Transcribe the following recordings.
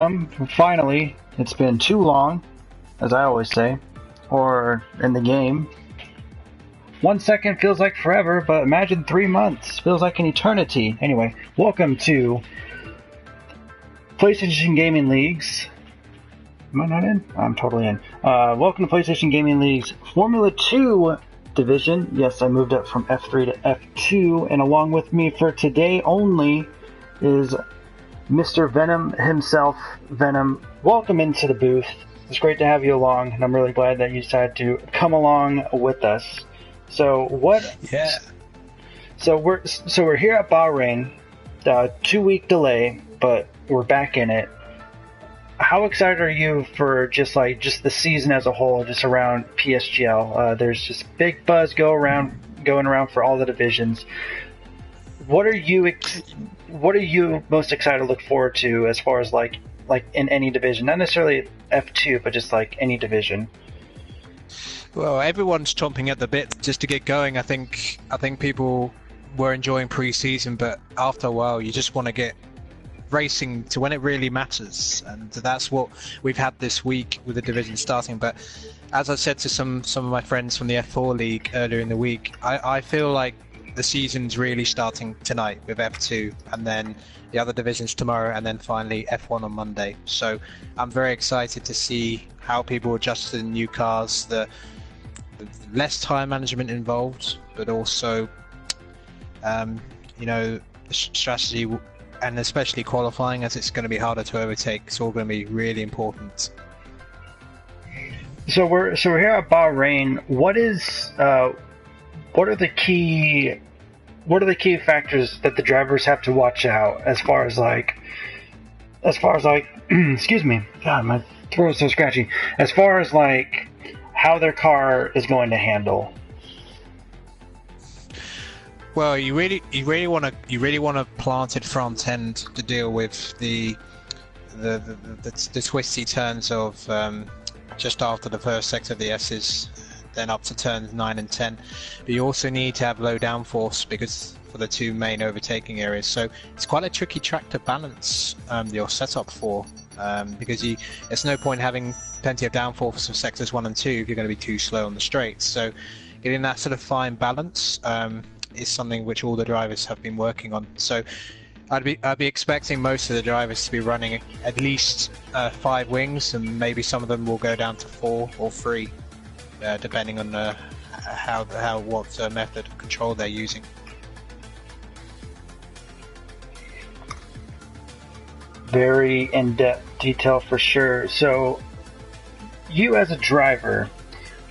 Finally, it's been too long, as I always say, or in the game. 1 second feels like forever, but imagine 3 months feels like an eternity. Anyway, welcome to PlayStation Gaming League's. Am I not in? I'm totally in. Welcome to PlayStation Gaming League's Formula 2 Division. Yes, I moved up from F3 to F2, and along with me for today only is Mr. Venom himself. Venom, welcome into the booth. It's great to have you along, and I'm really glad that you decided to come along with us. So what? Yeah. So we're here at Bahrain. 2-week delay, but we're back in it. How excited are you for just the season as a whole, just around PSGL? There's just big buzz going around for all the divisions. What are you most excited to look forward to as far as like in any division? Not necessarily F2, but just like any division. Well, everyone's chomping at the bit just to get going. I think people were enjoying pre-season, but after a while, you just want to get racing to when it really matters, and that's what we've had this week with the division starting. But as I said to some of my friends from the F4 league earlier in the week, I feel like the season's really starting tonight with F2, and then the other divisions tomorrow, and then finally F1 on Monday. So I'm very excited to see how people adjust to the new cars, the less time management involved, but also the strategy, and especially qualifying, as it's going to be harder to overtake. It's all going to be really important. So we're here at Bahrain. What are the key factors that the drivers have to watch out as far as excuse me, God, my throat's so scratchy. As far as like how their car is going to handle? Well, you really want a planted front end to deal with the twisty turns of just after the first sector of the S's, then up to turns 9 and 10. But you also need to have low downforce because for the two main overtaking areas. So it's quite a tricky track to balance your setup for, because there's no point having plenty of downforce for sectors 1 and 2 if you're going to be too slow on the straights. So getting that sort of fine balance is something which all the drivers have been working on. So I'd be expecting most of the drivers to be running at least 5 wings, and maybe some of them will go down to 4 or 3, depending on what method of control they're using. Very in-depth detail for sure. So, you as a driver,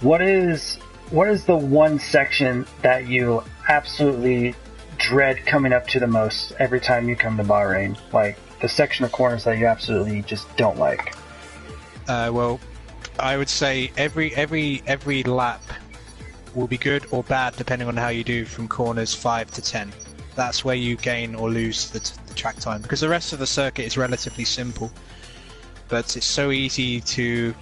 what is the one section that you absolutely dread coming up to the most every time you come to Bahrain? Like the section of corners that you absolutely just don't like. Well, I would say every lap will be good or bad depending on how you do from corners 5 to 10. That's where you gain or lose the track time, because the rest of the circuit is relatively simple. But it's so easy to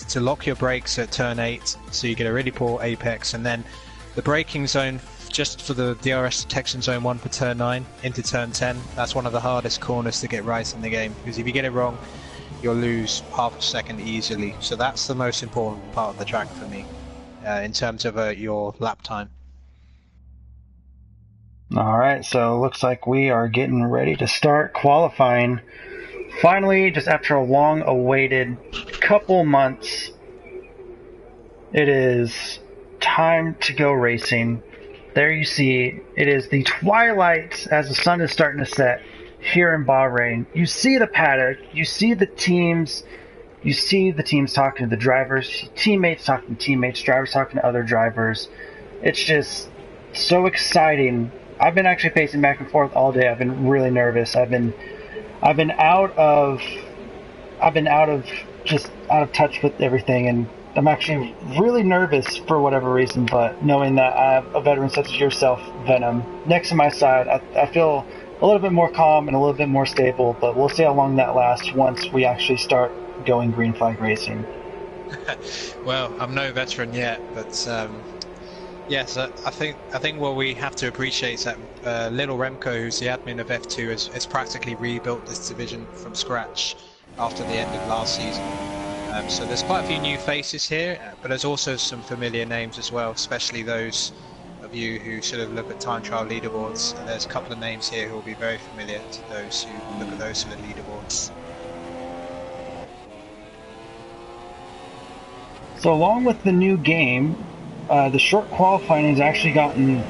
to lock your brakes at turn 8, so you get a really poor apex, and then the braking zone just for the DRS detection zone 1 for turn 9 into turn 10. That's one of the hardest corners to get right in the game, because if you get it wrong, you'll lose half a second easily. So that's the most important part of the track for me, in terms of your lap time. Alright, so looks like we are getting ready to start qualifying. Finally, just after a long-awaited couple months, it is time to go racing. There you see, it is the twilight as the sun is starting to set here in Bahrain. You see the paddock, you see the teams talking to the drivers, teammates talking to teammates, drivers talking to other drivers. It's just so exciting. I've been actually pacing back and forth all day. I've been really nervous. I've been out of touch with everything, and I'm actually really nervous for whatever reason. But knowing that I have a veteran such as yourself, Venom, next to my side, I feel a little bit more calm and a little bit more stable. But we'll see how long that lasts once we actually start going green flag racing. Well, I'm no veteran yet, but Yes, I think what we have to appreciate is that little Remco, who's the admin of F2, has practically rebuilt this division from scratch after the end of last season. So there's quite a few new faces here, but there's also some familiar names as well, especially those of you who sort of look at time trial leaderboards. And there's a couple of names here who will be very familiar to those who look at those sort of leaderboards. So along with the new game, the short qualifying has actually gotten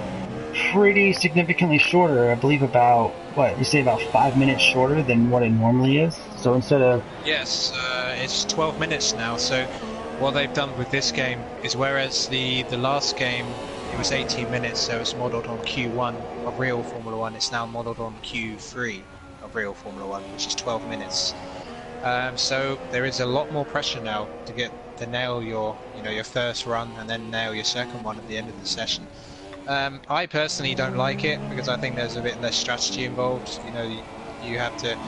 pretty significantly shorter. I believe about, what, you say about 5 minutes shorter than what it normally is? So instead of... Yes, it's 12 minutes now. So what they've done with this game is, whereas the last game, it was 18 minutes, so it's modelled on Q1 of real Formula 1, it's now modelled on Q3 of real Formula 1, which is 12 minutes. So there is a lot more pressure now to nail your first run and then nail your second one at the end of the session. I personally don't like it because I think there's a bit less strategy involved. You have to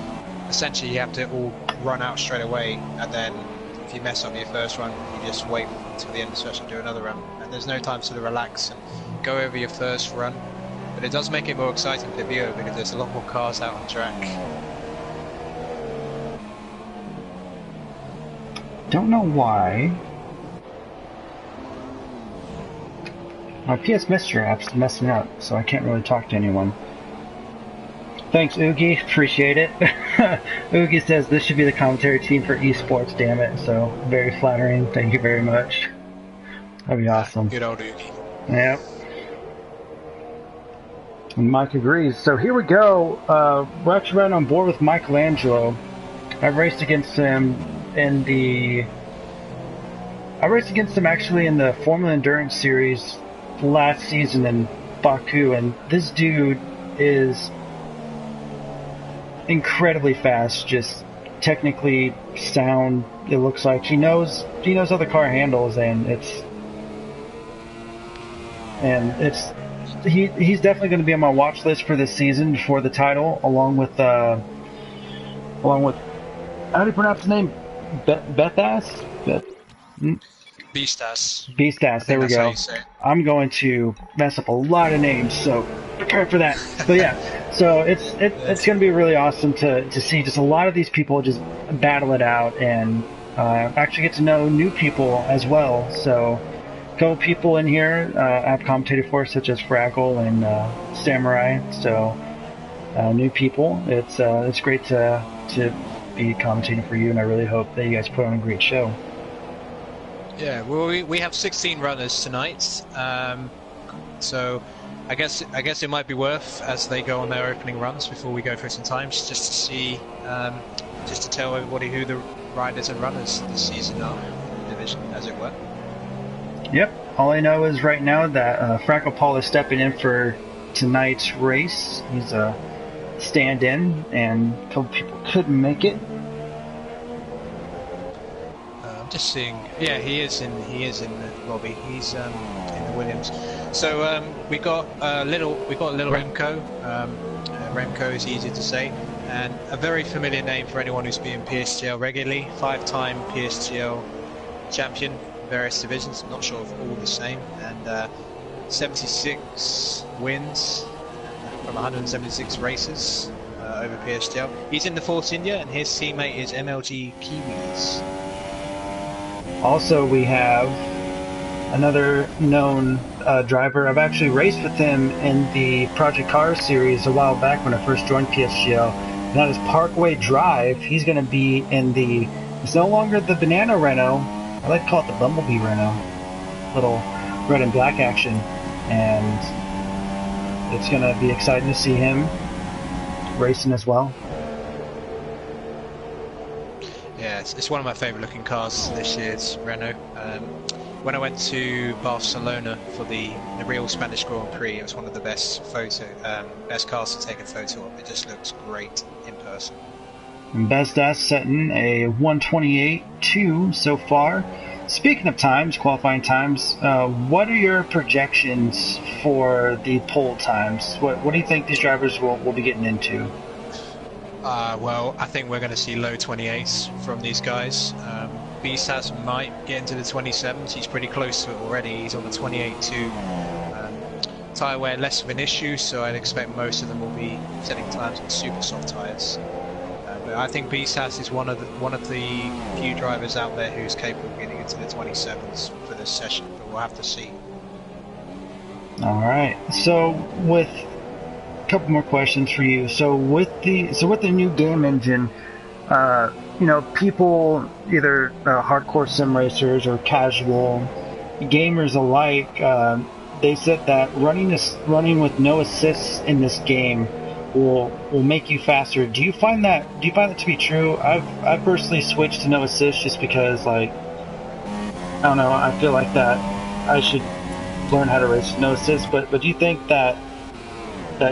all run out straight away, and then if you mess up your first run, you just wait until the end of the session to do another run, and there's no time to sort of relax and go over your first run. But it does make it more exciting for the viewer because there's a lot more cars out on track. Don't know why. My PS Messenger app's messing up, so I can't really talk to anyone. Thanks, Oogie. Appreciate it. Oogie says this should be the commentary team for esports, damn it. So, very flattering. Thank you very much. That'd be awesome. Good old Oogie. Yep. And Mike agrees. So here we go. We're actually right on board with Michelangelo. I raced against him actually in the Formula Endurance Series last season in Baku, and this dude is incredibly fast, just technically sound. It looks like he knows how the car handles, and he's definitely going to be on my watch list for this season for the title, along with how do you pronounce his name? Beastas, there we go. I'm going to mess up a lot of names, so prepare for that. But yeah, so it's going to be really awesome to see just a lot of these people just battle it out, and actually get to know new people as well. So a couple people in here I've commentated for, such as Fraggle and Samurai. So new people. It's great to be commentating for you, and I really hope that you guys put on a great show. Yeah, well, we have 16 runners tonight, so I guess it might be worth, as they go on their opening runs before we go through some times, just to see, just to tell everybody who the riders and runners this season are in the division, as it were. Yep, all I know is right now that Fractal Paul is stepping in for tonight's race. He's a stand-in, and a couple people couldn't make it. Just seeing, yeah, he is in the lobby. He's in the Williams. So we got little Remco. Remco is easy to say, and a very familiar name for anyone who's been PSGL regularly. 5-time PSGL champion in various divisions. I'm not sure if all the same, and 76 wins from 176 races over PSGL. He's in the Force India, and his teammate is MLG Kiwis. Also, we have another known driver. I've actually raced with him in the Project Cars series a while back when I first joined PSGL. And that is Parkway Drive. He's going to be in it's no longer the Banana Renault. I like to call it the Bumblebee Renault. Little red and black action. And it's going to be exciting to see him racing as well. Yeah, it's one of my favourite looking cars this year, it's Renault. When I went to Barcelona for the real Spanish Grand Prix, it was one of the best cars to take a photo of. It just looks great in person. And Bezdas setting a 1:28.2 so far. Speaking of times, qualifying times, what are your projections for the pole times? What do you think these drivers will be getting into? Well, I think we're going to see low 28s from these guys. Beastas might get into the 27s. He's pretty close to it already. He's on the 28.2 tyre wear less of an issue, so I'd expect most of them will be setting times on super soft tyres. But I think BSAS is one of the few drivers out there who's capable of getting into the 27s for this session, but we'll have to see. All right. So with a couple more questions for you. So with the new game engine, you know, people, either hardcore sim racers or casual gamers alike, they said that running with no assists in this game will make you faster. Do you find that to be true? I've personally switched to no assists just because, like, I don't know, I feel like that I should learn how to race with no assists. But do you think that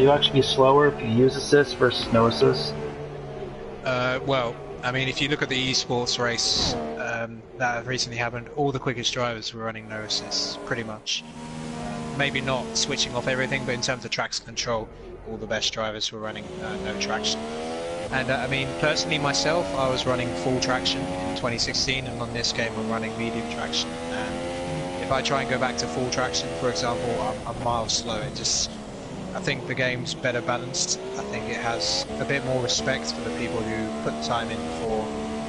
you'll actually be slower if you use assists versus no assists? Well, I mean, if you look at the esports race that recently happened, all the quickest drivers were running no assists, pretty much. Maybe not switching off everything, but in terms of traction control, all the best drivers were running no traction. And I mean, personally myself, I was running full traction in 2016, and on this game I'm running medium traction. And if I try and go back to full traction, for example, I'm miles slower. I think the game's better balanced. I think it has a bit more respect for the people who put time in for,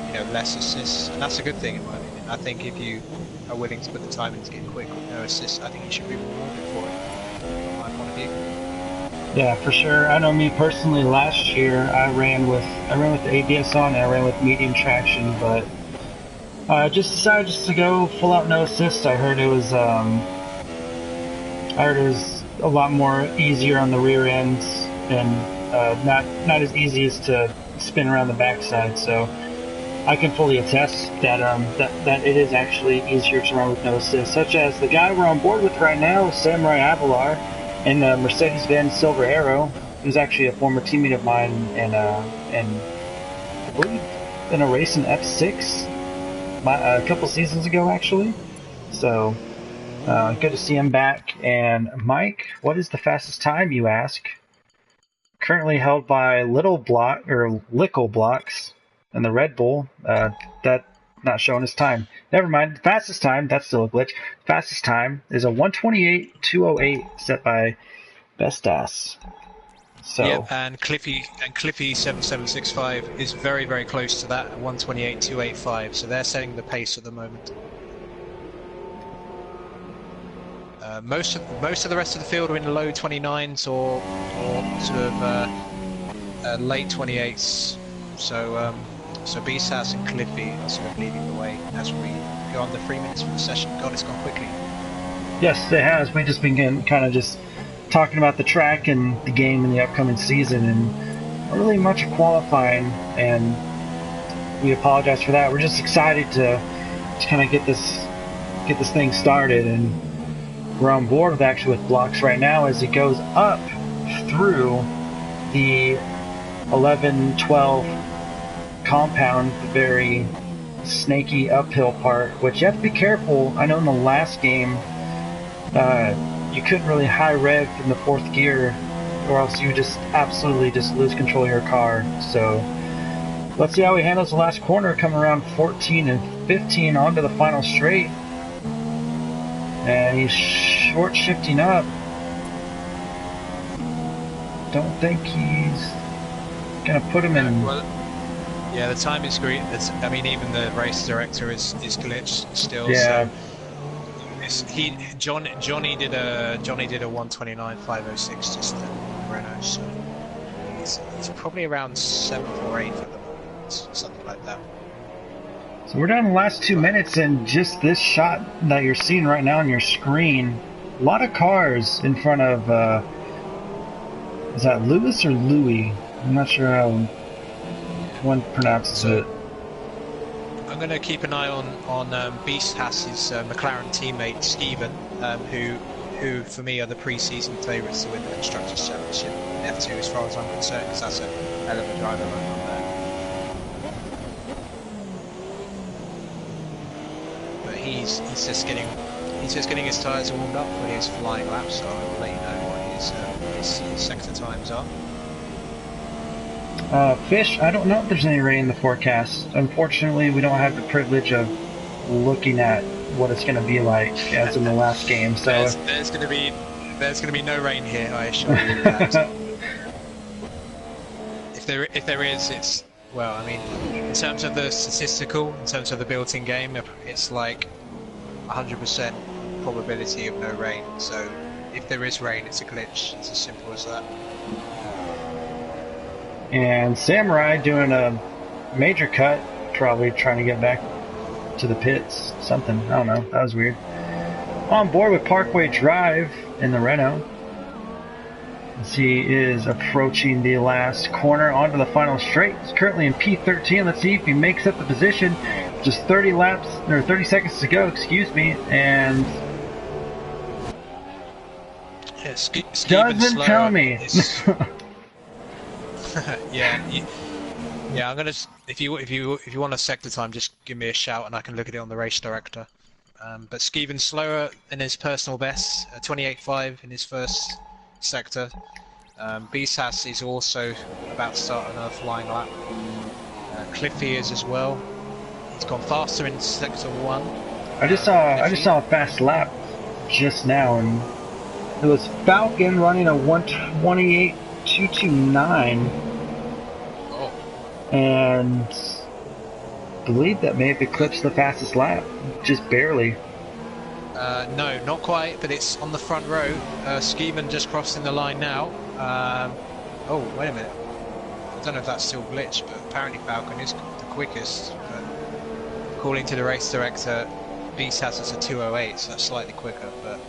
you know, less assists, and that's a good thing in my opinion. I think if you are willing to put the time in to get quick with no assists, I think you should be rewarded for it, from my point of view. Yeah, for sure. I know me personally, last year I ran with the ABS on, and I ran with medium traction, but I just decided to go full out no assist. I heard it was a lot more easier on the rear ends, and not as easy as to spin around the backside. So I can fully attest that that it is actually easier to run with no assist. Such as the guy we're on board with right now, Samurai Avalar, in the Mercedes-Benz Silver Arrow, who's actually a former teammate of mine, and I believe in a race in F6 a couple seasons ago, actually. So good to see him back. And Mike, what is the fastest time, you ask? Currently held by Lickle Blocks and the Red Bull. That not showing his time. Never mind. Fastest time, that's still a glitch. Fastest time is a 1:28.208 set by Bestass. So yep, and Cliffy 7765 is very, very close to that at 1:28.285. So they're setting the pace at the moment. Most of the rest of the field are in the low 29s or sort of late 28s. So BSAS and Cliffy are sort of leading the way as we go on the 3 minutes from the session. God, it's gone quickly. Yes, it has. We've just been kind of just talking about the track and the game and the upcoming season, and not really much of qualifying, and we apologize for that. We're just excited to kind of get this thing started, and we're on board with Blocks right now as it goes up through the 11-12 compound, the very snaky uphill part, which you have to be careful. I know in the last game you couldn't really high rev in the fourth gear, or else you just absolutely lose control of your car. So let's see how he handles the last corner, coming around 14 and 15 onto the final straight, and he's short shifting up. Don't think he's gonna put him in. Yeah, the time is great. I mean, even the race director is glitched still. Yeah. So Johnny did a 1:29.506 just in Renault. So he's probably around 7th or 8th at the moment, something like that. So we're down the last 2 minutes, and just this shot that you're seeing right now on your screen, a lot of cars in front of. Is that Lewis or Louis? I'm not sure how one pronounces it. I'm going to keep an eye on Beast Hass's McLaren teammate Steven, who for me are the pre-season favourites to win the Constructors' Championship in F2 as far as I'm concerned, because that's a hell of a driver running on there. But he's just getting his tyres warmed up for his flying lap, so I'll let you know what his sector times are. Fish, I don't know if there's any rain in the forecast. Unfortunately, we don't have the privilege of looking at what it's going to be like as in the last game. So there's going to be There's going to be no rain here, I assure you that. If there is, it's, well, I mean, in terms of the statistical, in terms of the built-in game, it's like 100% probability of no rain. So if there is rain, it's a glitch. It's as simple as that. And Samurai doing a major cut, probably trying to get back to the pits. Something, I don't know, that was weird. On board with Parkway Drive in the Renault. As he is approaching the last corner onto the final straight. He's currently in P13. Let's see if he makes up the position. Just 30 laps, or 30 seconds to go, excuse me, and doesn't tell me. Yeah, I'm gonna. If you want a sector time, just give me a shout and I can look at it on the race director. But Skeeven's slower in his personal best, 28.5 in his first sector. Bisas is also about to start another flying lap. Cliffy is as well. He's gone faster in sector 1. I just saw a fast lap just now, and it was Falcon running a 1:28.229. Oh. And I believe that may have eclipsed the fastest lap, just barely. No, not quite, but it's on the front row. Skeeven just crossing the line now. Oh, wait a minute. I don't know if that's still glitched, but apparently Falcon is the quickest. But according to the race director, Bisas is a 2:08, so that's slightly quicker. But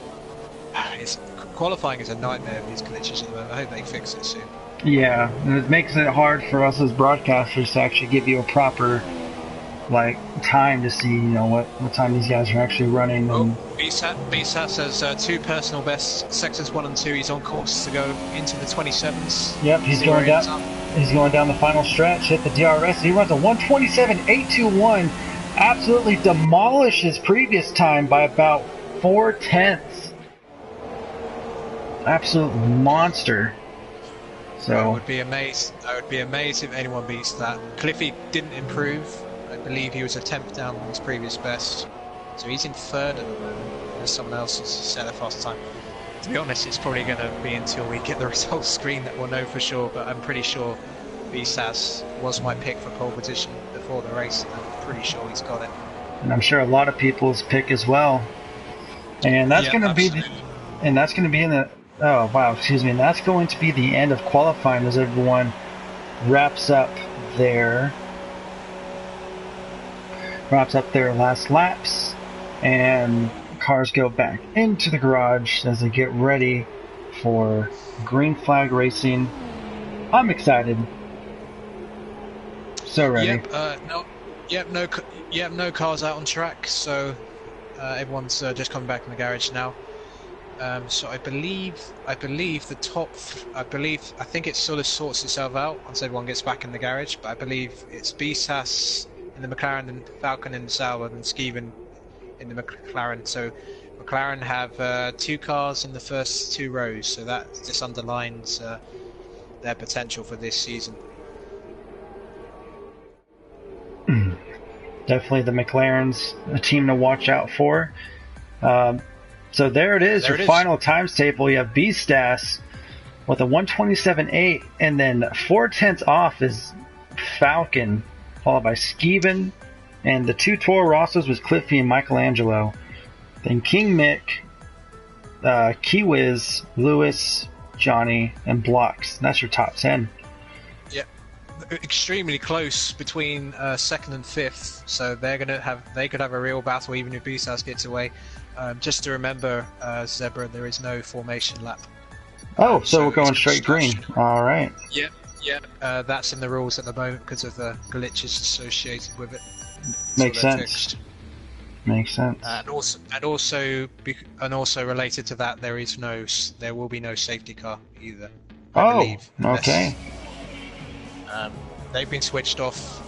qualifying is a nightmare with these glitches at the moment. I hope they fix it soon. Yeah, and it makes it hard for us as broadcasters to actually give you a proper time to see, what time these guys are actually running. And Bisas has 2 personal bests, sectors 1 and 2. He's on course to go into the 27s. Yep, he's going down. He's going down the final stretch. Hit the DRS. He runs a 1:27.821. Absolutely demolished his previous time by about 4/10. Absolute monster. So I would be amazed if anyone beats that. Cliffy didn't improve. I believe he was a 10th down on his previous best. So he's in 3rd at the moment. There's someone else who's set a fast time. To be honest, it's probably going to be until we get the results screen that we'll know for sure, but I'm pretty sure Bisas was my pick for pole position before the race, and I'm pretty sure he's got it. And I'm sure a lot of people's pick as well. And that's going to be in the oh wow, excuse me. And that's going to be the end of qualifying as everyone wraps up their last laps, and cars go back into the garage as they get ready for green flag racing. I'm excited. So ready. No cars out on track, so everyone's just coming back in the garage now. So I think it sort of sorts itself out once everyone gets back in the garage, but I believe it's Bisas in the McLaren and Falcon in the Sauber and Skeeven in the McLaren. So McLaren have 2 cars in the first 2 rows, so that just underlines their potential for this season. Definitely the McLaren's a team to watch out for. So there it is, your final times table. You have Bisas with a 1:27.8, and then 4/10 off is Falcon, followed by Skeeven, and the 2 Toro Rossos was Cliffy and Michelangelo. Then King Mick, Kiwiz, Lewis, Johnny, and Blocks. That's your top 10. Yeah, extremely close between 2nd and 5th, so they could have a real battle even if Bisas gets away. Just to remember, Zebra, there is no formation lap. Oh, so we're going straight green. All right. Yep. That's in the rules at the moment because of the glitches associated with it. Makes sense. Makes sense. And also related to that, there will be no safety car either. I believe, okay. They've been switched off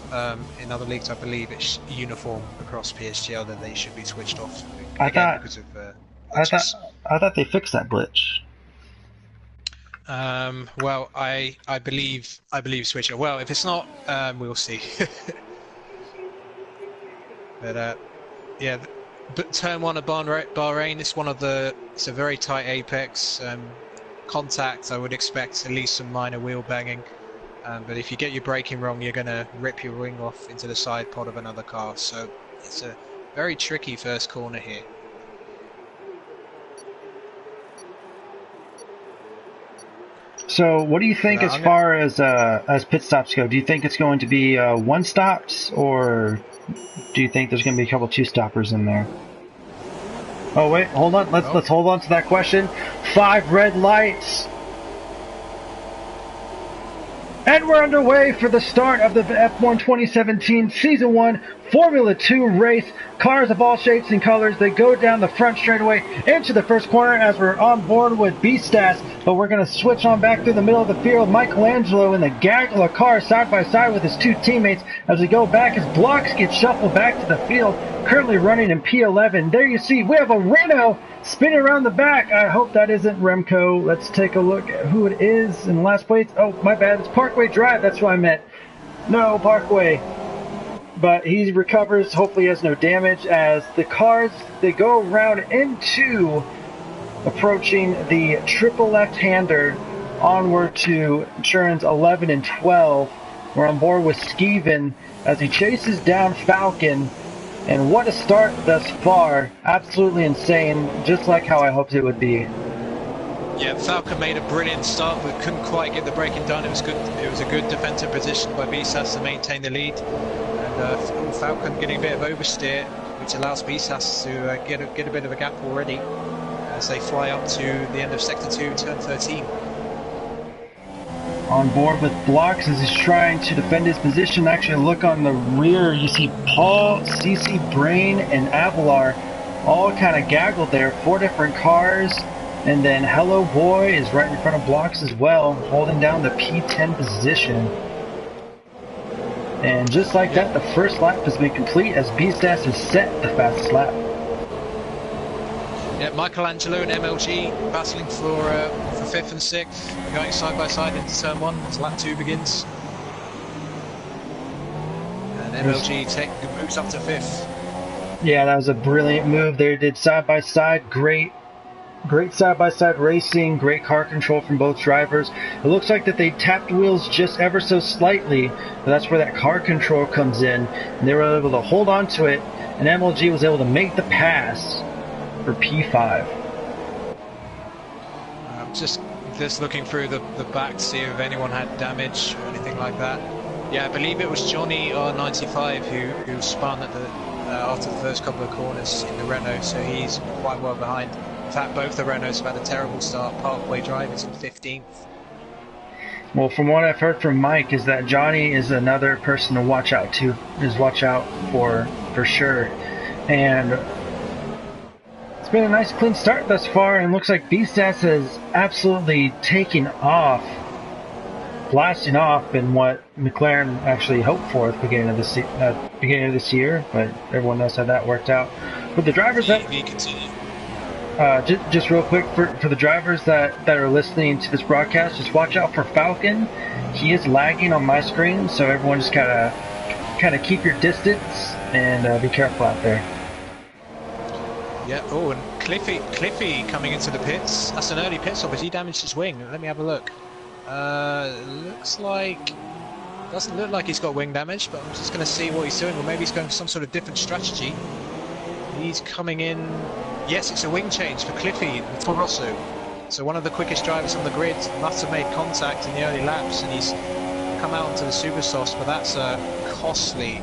in other leagues. I believe it's uniform across PSGL that they should be switched off. I thought they fixed that glitch. Well, I believe switch it. Well, if it's not, we'll see. But yeah, But turn one of Bahrain is it's a very tight apex. Contact, I would expect at least some minor wheel banging. But if you get your braking wrong, you're going to rip your wing off into the side pod of another car. So it's a very tricky first corner here. So, what do you think as far as pit stops go? Do you think it's going to be one stops, or do you think there's going to be a couple two stoppers in there? Oh wait, hold on. Let's hold on to that question. 5 red lights. And we're underway for the start of the F1 2017 Season 1 Formula 2 race. Cars of all shapes and colors, they go down the front straightaway into the first corner as we're on board with B-Stats. But we're going to switch on back through the middle of the field. Michelangelo in the gaggle of cars side by side with his 2 teammates as we go back as blocks get shuffled back to the field. Currently running in P11. There you see, we have a Renault spinning around the back. I hope that isn't Remco. Let's take a look at who it is in last place. Oh, my bad. It's Parkway Drive. That's what I meant. No, Parkway. But he recovers. Hopefully he has no damage as the cars, they go around into approaching the triple left-hander onward to turns 11 and 12. We're on board with Skeven as he chases down Falcon. And what a start thus far. Absolutely insane, just like how I hoped it would be. Yeah, Falcon made a brilliant start, but couldn't quite get the braking done. It was good. It was a good defensive position by BSAS to maintain the lead. And Falcon getting a bit of oversteer, which allows BSAS to get a bit of a gap already as they fly up to the end of Sector 2, turn 13. On board with blocks as he's trying to defend his position. Actually, look on the rear. You see Paul, CC, Brain, and Avalar all kind of gaggled there. 4 different cars. And then Hello Boy is right in front of blocks as well, holding down the P10 position. And just like that, the first lap has been complete as B-Stats has set the fastest lap. Yeah, Michelangelo and MLG battling for 5th and 6th, going side by side into turn 1 as lap 2 begins. And MLG moves up to 5th. Yeah, that was a brilliant move. They did side by side, great side-by-side racing, great car control from both drivers. It looks like that they tapped wheels just ever so slightly, but that's where that car control comes in. And they were able to hold on to it, and MLG was able to make the pass for P5. Just looking through the back to see if anyone had damage or anything like that. Yeah, I believe it was Johnny R95 who spun at after the first couple of corners in the Renault, so he's quite well behind. In fact, both the Renaults have had a terrible start. Parkway Drive is in 15th. Well, from what I've heard from Mike is that Johnny is another person to watch out for sure. And it's been a nice clean start thus far, and looks like B-Stats has absolutely taken off, blasting off in what McLaren actually hoped for at the beginning of this year, but everyone knows how that worked out. With the drivers just real quick, for the drivers that are listening to this broadcast, just watch out for Falcon. He is lagging on my screen, so everyone just kind of keep your distance and be careful out there. Yeah. Oh, and Cliffy coming into the pits. That's an early pit stop. Has he damaged his wing? Let me have a look. Doesn't look like he's got wing damage, but I'm just going to see what he's doing, or maybe he's going for some sort of different strategy. He's coming in. Yes, it's a wing change for Cliffy, the Toro Rosso. So one of the quickest drivers on the grid must have made contact in the early laps, and he's come out onto the super softs, but that's a costly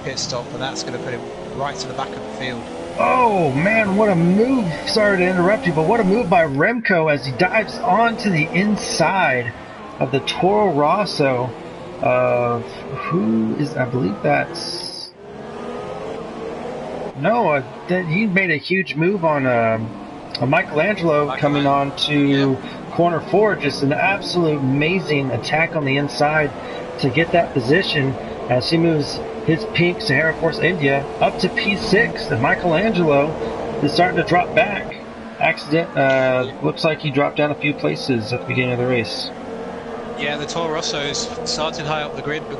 pit stop, and that's going to put him right to the back of the field. Oh man, what a move. Sorry to interrupt you, but what a move by Remco as he dives onto the inside of the Toro Rosso of who is, I believe that's... No, he made a huge move on Michelangelo coming on to corner 4. Just an absolute amazing attack on the inside to get that position as he moves his pink Sahara Force India up to P6. And Michelangelo is starting to drop back. Looks like he dropped down a few places at the beginning of the race. Yeah, the Toro Rossos started high up the grid, but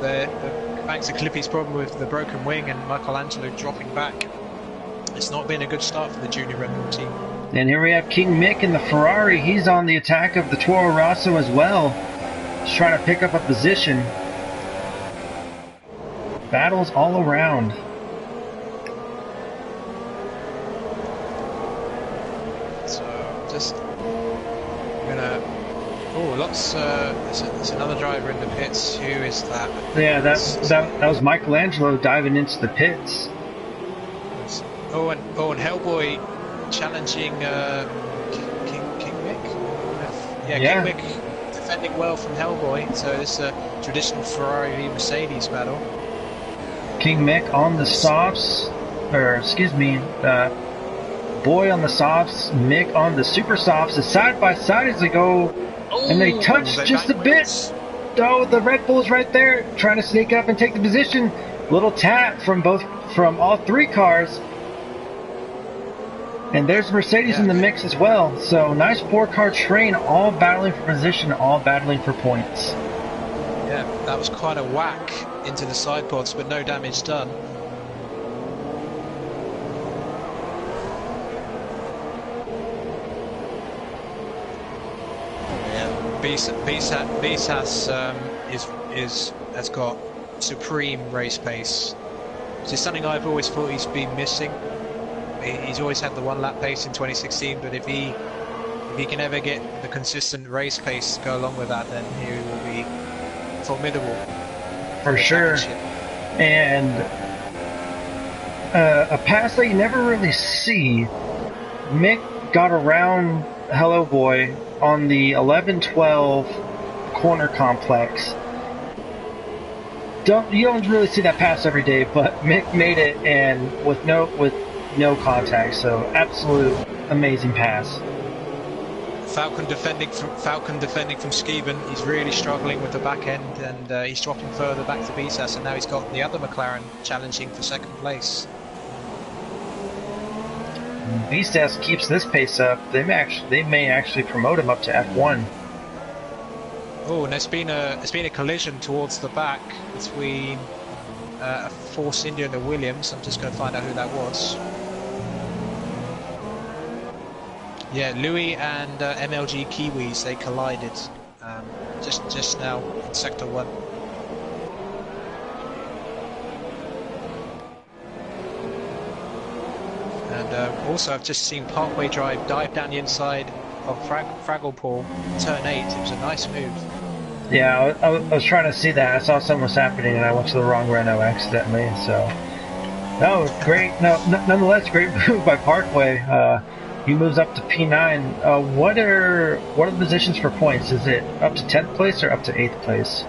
thanks to Clippy's problem with the broken wing and Michelangelo dropping back, It's not been a good start for the junior Red Bull team. And here we have King Mick in the Ferrari. He's on the attack of the Toro Rosso as well. Just trying to pick up a position. Battles all around. So just gonna. Oh, lots. There's another driver in the pits. Who is that? Yeah, that was Michelangelo diving into the pits. Oh, and Hellboy challenging King Mick. Yeah, King Mick defending well from Hellboy. So this is a traditional Ferrari v Mercedes battle. King Mick on the softs, or excuse me, Boy on the softs, Mick on the super softs. It's side by side as they go, and they touch just a bit. Oh, the Red Bull's right there, trying to sneak up and take the position. Little tap from all three cars. And there's Mercedes in the mix as well. So nice four-car train, all battling for position, all battling for points. Yeah, that was quite a whack into the side pods, but no damage done. Yeah, Bisas has got supreme race pace. It's something I've always thought he's been missing. He's always had the one lap pace in 2016, but if he can ever get the consistent race pace to go along with that, then he will be formidable. For sure. And a pass that you never really see. Mick got around Hello Boy on the 11-12 corner complex. You don't really see that pass every day, but Mick made it, and with no contact, so absolute amazing pass. Falcon defending from Skeven. He's really struggling with the back end, and he's dropping further back to Bisas, and now he's got the other McLaren challenging for second place. Bisas keeps this pace up. They may actually promote him up to F1. Oh, and there's been a collision towards the back between a Force India and a Williams. I'm just going to find out who that was. Yeah, Louis and MLG Kiwis, they collided just now in Sector 1. And also I've just seen Parkway Drive dive down the inside of Fragglepool, turn 8. It was a nice move. Yeah, I was trying to see that. I saw something was happening and I went to the wrong Renault accidentally, so... No, great. No, nonetheless, great move by Parkway. He moves up to P9. What are the positions for points? Is it up to 10th place or up to 8th place?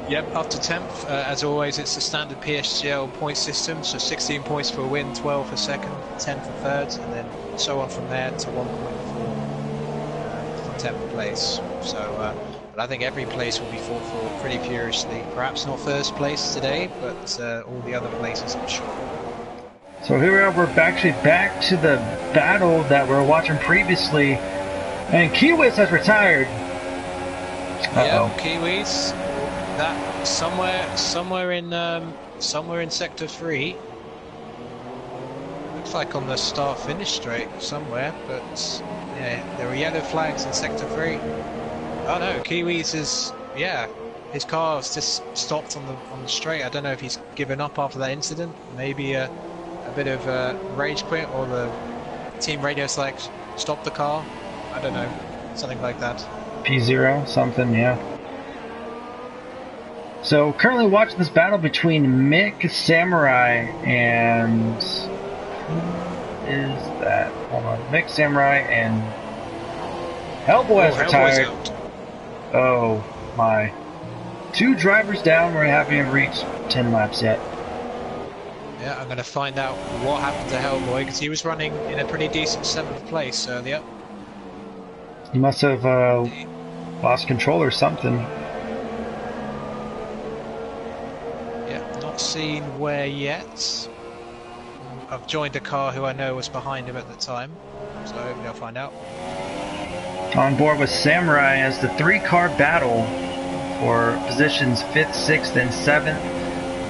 Yep, up to 10th. As always, it's the standard PSGL point system. So 16 points for a win, 12 for second, 10 for third, and then so on from there to 1.4 for 10th place. So, but I think every place will be fought for pretty furiously. Perhaps not first place today, but all the other places, I'm sure. So here we are, we're actually back to the battle that we were watching previously, and Kiwis has retired. Yeah, Kiwis. That somewhere in Sector 3. Looks like on the start-finish straight somewhere, but yeah, there were yellow flags in Sector 3. Oh no, Kiwis is his car's just stopped on the straight. I don't know if he's given up after that incident. Maybe a bit of rage quit, or the team radio's like, stop the car. I don't know, something like that. P0 something, yeah. So currently watching this battle between Mick Samurai and who is that? Hold on, Mick Samurai and Hellboy has retired. Oh my! 2 drivers down. We haven't even reached 10 laps yet. Yeah, I'm going to find out what happened to Hellboy, because he was running in a pretty decent 7th place earlier. He must have lost control or something. Yeah, not seen where yet. I've joined a car who I know was behind him at the time, so hopefully I'll find out. On board with Samurai as the 3-car battle for positions 5th, 6th, and 7th.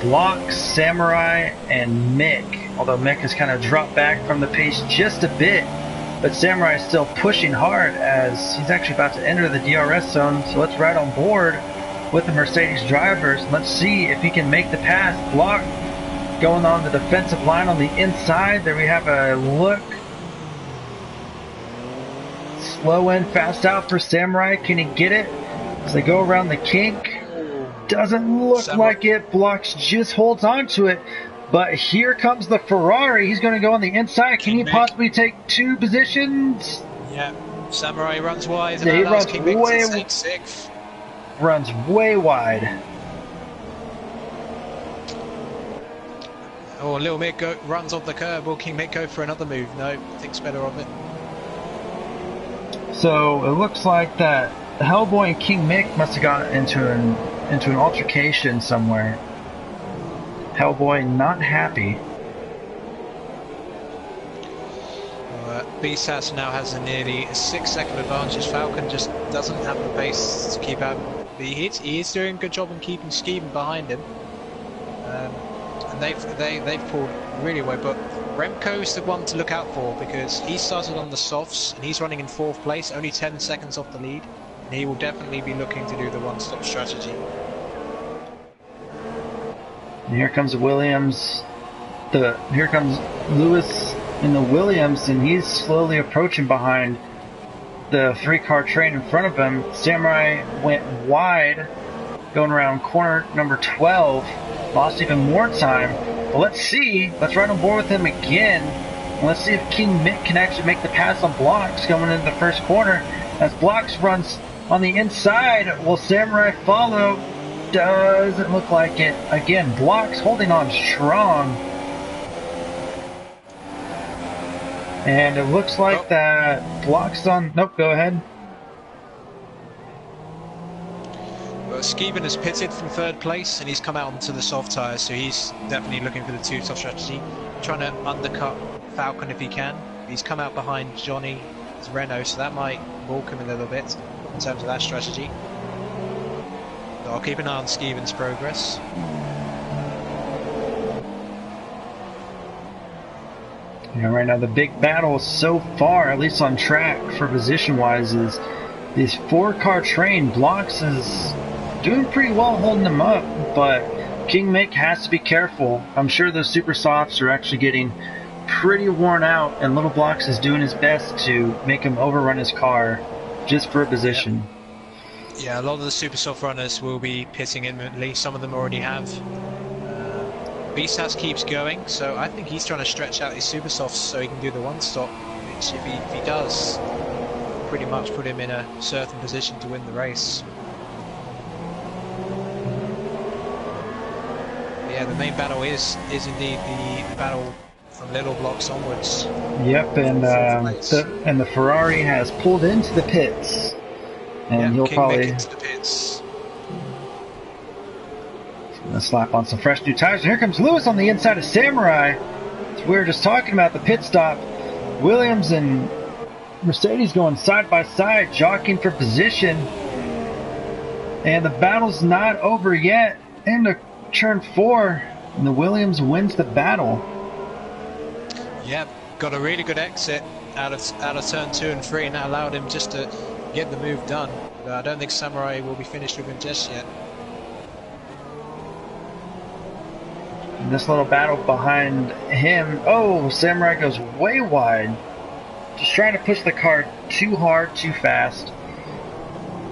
Blocks, Samurai, and Mick. Although Mick has kind of dropped back from the pace just a bit, but Samurai is still pushing hard as he's actually about to enter the DRS zone. So let's ride on board with the Mercedes drivers. Let's see if he can make the pass. Block going on the defensive line on the inside. There we have a look. Slow in, fast out for Samurai. Can he get it as they go around the kink? Doesn't look like it. Blocks just holds on to it. But here comes the Ferrari. He's going to go on the inside. Can he possibly take 2 positions? Yeah. Samurai runs wide. Yeah, he runs way wide. Oh, Little Mick runs off the curb. Will King Mick go for another move? No, thinks better of it. So it looks like that Hellboy and King Mick must have got into an altercation somewhere. Hellboy not happy. BSAS now has a nearly 6-second advantage. Falcon just doesn't have the pace to keep out. He is doing a good job in keeping Skeven behind him. And they've pulled really away, but Remco's the one to look out for because he started on the softs and he's running in 4th place, only 10 seconds off the lead. And he will definitely be looking to do the one-stop strategy. And here comes Williams. Here comes Lewis in the Williams, and he's slowly approaching behind the 3-car train in front of him. Samurai went wide, going around corner number 12. Lost even more time. But let's see. Let's ride on board with him again. And let's see if King Mick can actually make the pass on Blocks going into the first corner. As Blocks runs on the inside, will Samurai follow? Doesn't look like it. Again, Blocks holding on strong. And it looks like that Blocks on... Nope, go ahead. Well, Skeven has pitted from 3rd place and he's come out onto the soft tyres, so he's definitely looking for the 2-stop strategy. Trying to undercut Falcon if he can. He's come out behind Johnny's Renault, so that might balk him a little bit in terms of that strategy. So I'll keep an eye on Skeven's progress. Yeah, right now the big battle so far, at least on track for position-wise, is this 4-car train. Blocks is doing pretty well holding them up, but King Mick has to be careful. I'm sure those super softs are actually getting pretty worn out, and Little Blocks is doing his best to make him overrun his car just for a position. Yeah, a lot of the super soft runners will be pitting imminently. Some of them already have. BSAS keeps going, so I think he's trying to stretch out his super softs so he can do the one-stop, which if he does, pretty much put him in a certain position to win the race. Yeah, the main battle is indeed the battle from Little Blocks onwards. Yep, and the Ferrari has pulled into the pits, and he'll probably into the pits. Gonna slap on some fresh new tires. And here comes Lewis on the inside of Samurai. So we were just talking about the pit stop. Williams and Mercedes going side by side, jockeying for position. And the battle's not over yet. Into turn 4, and the Williams wins the battle. Yep, got a really good exit out of turn 2 and 3, and that allowed him just to get the move done. But I don't think Samurai will be finished with him just yet. And this little battle behind him. Oh, Samurai goes way wide. Just trying to push the car too hard, too fast.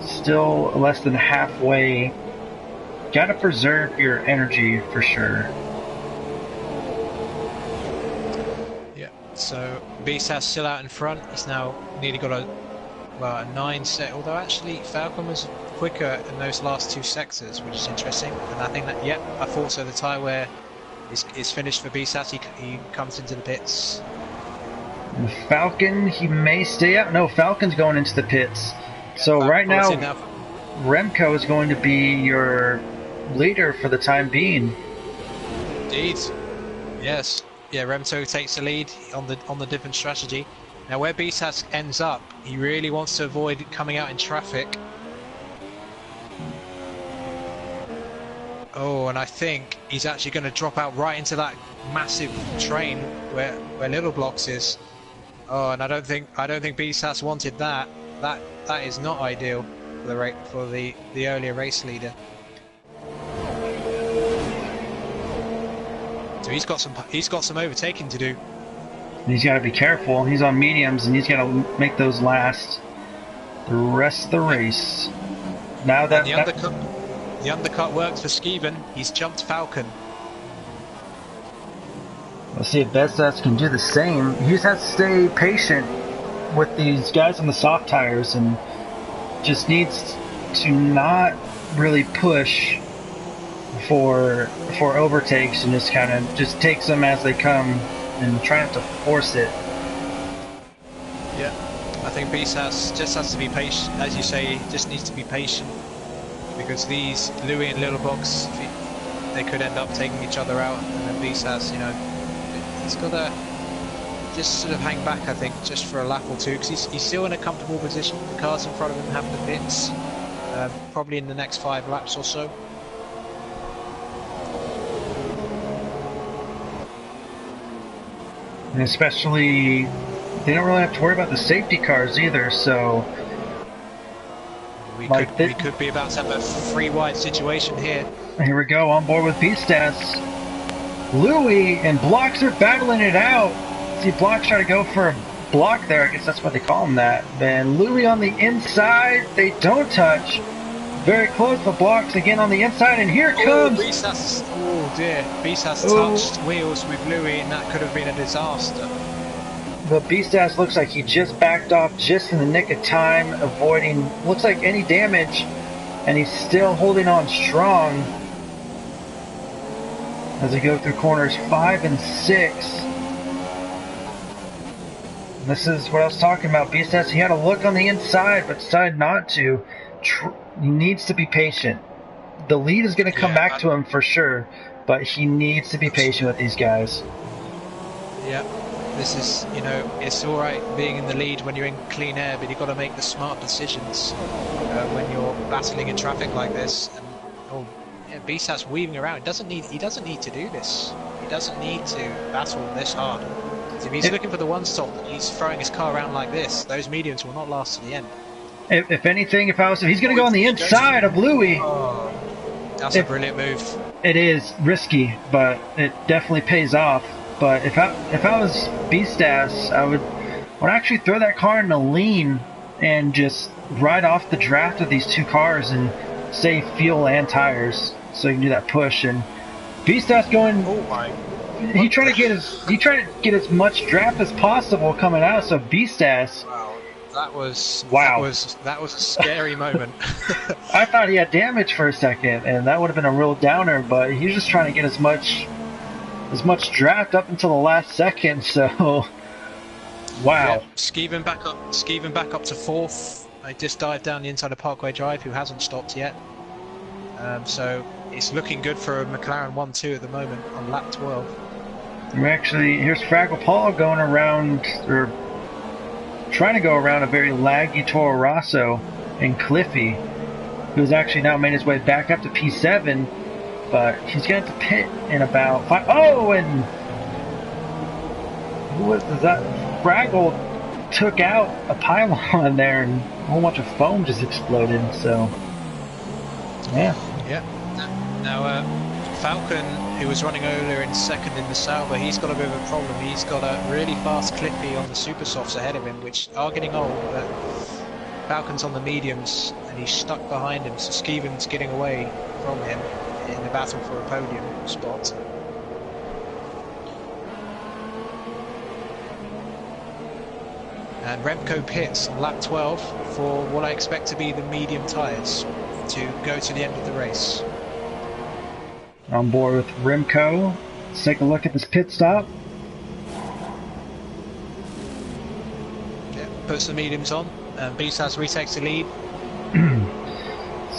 Still less than halfway. Gotta preserve your energy for sure. Yeah, so BSAS still out in front. He's now nearly got a 9 set, although actually Falcon was quicker in those last 2 sectors, which is interesting. And I think that, I thought so. The tyre wear is finished for BSAS. He comes into the pits. And Falcon, he may stay out. No, Falcon's going into the pits. So right now, Remco is going to be your leader for the time being. Indeed. Yes. Yeah, Remco takes the lead on the different strategy. Now where BSAS ends up, he really wants to avoid coming out in traffic. Oh, and I think he's actually going to drop out right into that massive train where Little Blocks is. Oh, and I don't think BSAS wanted that. That is not ideal for the earlier race leader. So he's got some overtaking to do. He's got to be careful. He's on mediums, and he's got to make those last the rest of the race. Now that the undercut works for Skeven. He's jumped Falcon. Let's see if BSAS can do the same. He just has to stay patient with these guys on the soft tires, and just needs to not really push for overtakes, and just kind of just takes them as they come and try not to force it. Yeah, I think BSAS just has to be patient, as you say. Just needs to be patient, because these Louis and Little Box, they could end up taking each other out, and then BSAS, you know, he's got to just sort of hang back, I think, just for a lap or two, because he's still in a comfortable position. The cars in front of him have the pits, probably in the next 5 laps or so. And especially, they don't really have to worry about the safety cars either, so we could be about to have a 3-wide situation here. Here we go, on board with BSAS. Louis and Blocks are battling it out. See, Blocks try to go for a block there. I guess that's what they call him that. Then Louis on the inside. They don't touch. Very close, but Blocks again on the inside, and here comes... Oh dear, BSAS touched wheels with Louis, and that could have been a disaster. But BSAS looks like he just backed off just in the nick of time, avoiding, looks like, any damage, and he's still holding on strong as they go through corners 5 and 6. This is what I was talking about. BSAS, he had a look on the inside, but decided not to. He needs to be patient. The lead is going to come back to him for sure, but he needs to be patient with these guys. Yeah, this is, you know, it's all right being in the lead when you're in clean air, but you've got to make the smart decisions when you're battling in traffic like this. And BSAS weaving around. He doesn't need to do this. He doesn't need to battle this hard. If he's looking for the one stop, he's throwing his car around like this. Those mediums will not last to the end. If anything, if he's going to go on the inside of Louis. Oh, that's a brilliant move. It is risky, but it definitely pays off. But if I was BSAS, I would actually throw that car in a lean and just ride off the draft of these two cars and save fuel and tires, so you can do that push. And BSAS going. Oh my. He tried to get as much draft as possible coming out. So BSAS. Wow. That was a scary moment. I thought he had damage for a second, and that would have been a real downer. But he was just trying to get as much draft up until the last second. So, wow. Yeah, Skeven back up to 4th. I just dived down the inside of Parkway Drive, who hasn't stopped yet. So it's looking good for a McLaren 1-2 at the moment on lap 12. Here's Fraggle Paul going around, or trying to go around a very laggy Toro Rosso and Cliffy, who's actually now made his way back up to P7, but he's going to have to pit in about 5. Oh, and who was that? Fraggle took out a pylon there, and a whole bunch of foam just exploded. So, yeah. Now, Falcon, who was running earlier in 2nd in the Sauber, he's got a bit of a problem. He's got a really fast Cliffy on the super softs ahead of him, which are getting old, but Falcon's on the mediums and he's stuck behind him, so Skeven's getting away from him in the battle for a podium spot. And Remco pits on lap 12 for what I expect to be the medium tyres to go to the end of the race. On board with Remco. Let's take a look at this pit stop. Yeah, puts the mediums on, and BSAS retakes the lead.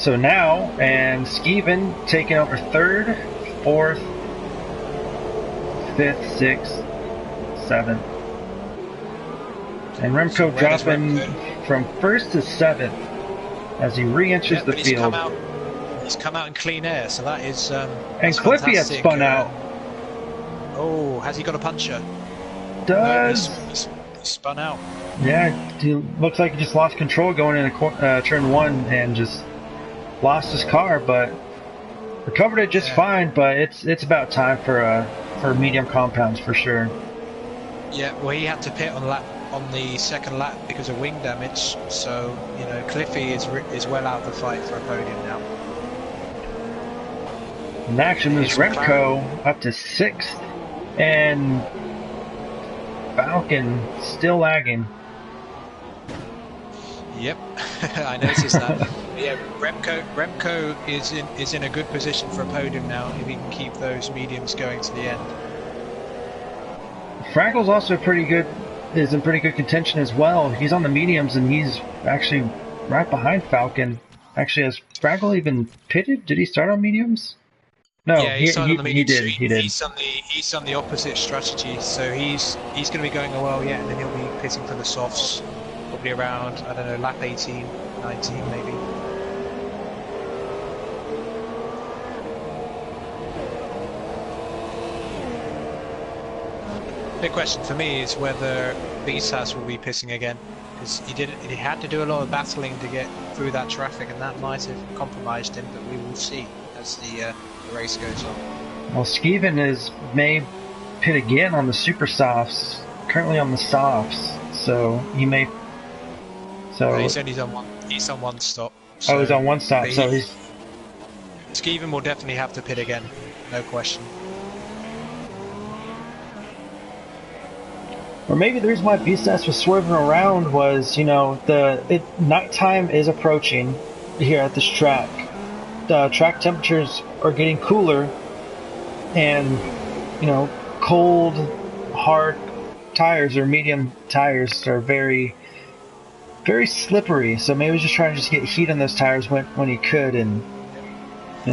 So now, and Skeven taking over 3rd, 4th, 5th, 6th, 7th. And Remco dropping from 1st to 7th as he re-enters the field. He's come out in clean air, so that is. And That's Cliffy had fantastic. spun out. Oh, has he got a puncher? Does. No, he's spun out. Yeah, he looks like he just lost control going into turn 1 and just lost his car, but recovered it just fine. But it's about time for medium compounds for sure. Yeah, well, he had to pit on the second lap because of wing damage. So you know, Cliffy is well out of the fight for a podium now. And actually moves Remco up to 6th, and Falcon still lagging. Yep, I noticed that. Yeah, Remco is in a good position for a podium now if he can keep those mediums going to the end. Fraggle's also is in pretty good contention as well. He's on the mediums and he's actually right behind Falcon. Actually, has Fraggle even pitted? Did he start on mediums? No, yeah, he started on the mediums. He did. He's on the opposite strategy, so he's going to be going well, yeah, and then he'll be pitting for the softs, probably around, I don't know, lap 18, 19 maybe. The question for me is whether Visas will be pissing again, because he had to do a lot of battling to get through that traffic, and that might have compromised him, but we will see as the race goes on. Well, Skeven may pit again on the super softs, currently on the softs, so he may. So well, he's only on one. He's on one stop. So, oh, he's on one stop. So he's. Skeven will definitely have to pit again, no question. Or maybe the reason why Visas was swerving around was, you know, nighttime is approaching here at this track. The track temperatures are getting cooler, and you know, cold, hard tires or medium tires are very, very slippery. So maybe he was just trying to get heat on those tires when he could, and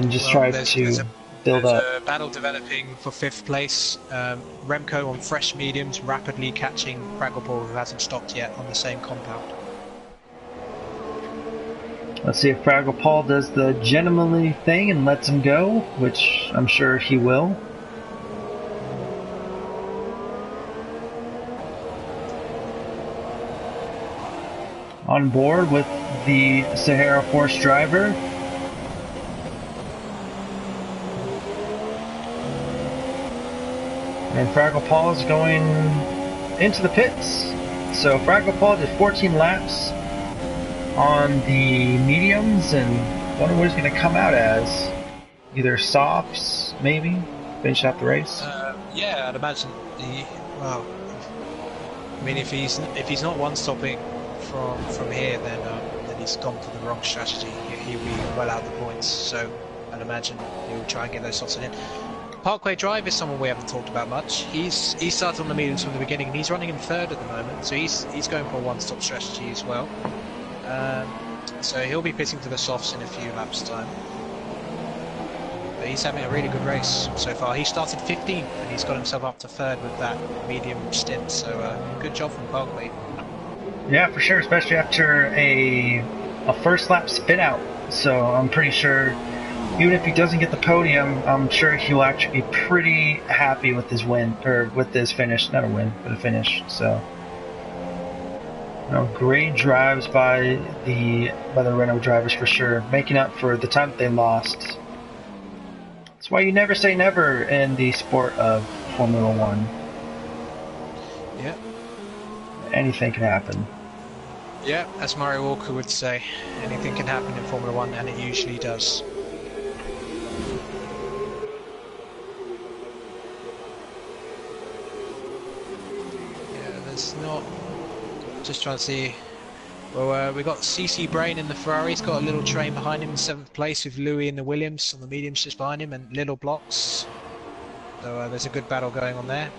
just try to build up. There's a battle developing for 5th place. Remco on fresh mediums, rapidly catching Fragglepole, who hasn't stopped yet on the same compound. Let's see if Fraggle Paul does the gentlemanly thing and lets him go, which I'm sure he will. On board with the Sahara Force driver. And Fraggle Paul is going into the pits. So Fraggle Paul did 14 laps on the mediums, and wonder what he's going to come out as. Either softs, maybe, finish out the race. Yeah, I'd imagine. Well, I mean, if he's not one stopping from here, then he's gone for the wrong strategy. He'll be well out of the points. So I'd imagine he'll try and get those softs in. Parkway Drive is someone we haven't talked about much. He started on the mediums from the beginning, and he's running in 3rd at the moment. So he's going for a one-stop strategy as well. So he'll be pitting to the softs in a few laps time. But he's having a really good race so far. He started 15th and he's got himself up to 3rd with that medium stint. So good job from Parkway. Yeah, for sure, especially after a first lap spin out. So I'm pretty sure even if he doesn't get the podium, I'm sure he'll actually be pretty happy with his win, or with his finish. Not a win, but a finish. So. Great drives by the Renault drivers for sure, making up for the time that they lost. That's why you never say never in the sport of Formula One. Yeah. Anything can happen. Yeah, as Mario Walker would say, anything can happen in Formula One, and it usually does. Yeah, there's not. Just trying to see. Well, we got CC Brain in the Ferrari. He's got a little train behind him in 7th place with Louis in the Williams on the mediums just behind him, and little blocks. So there's a good battle going on there.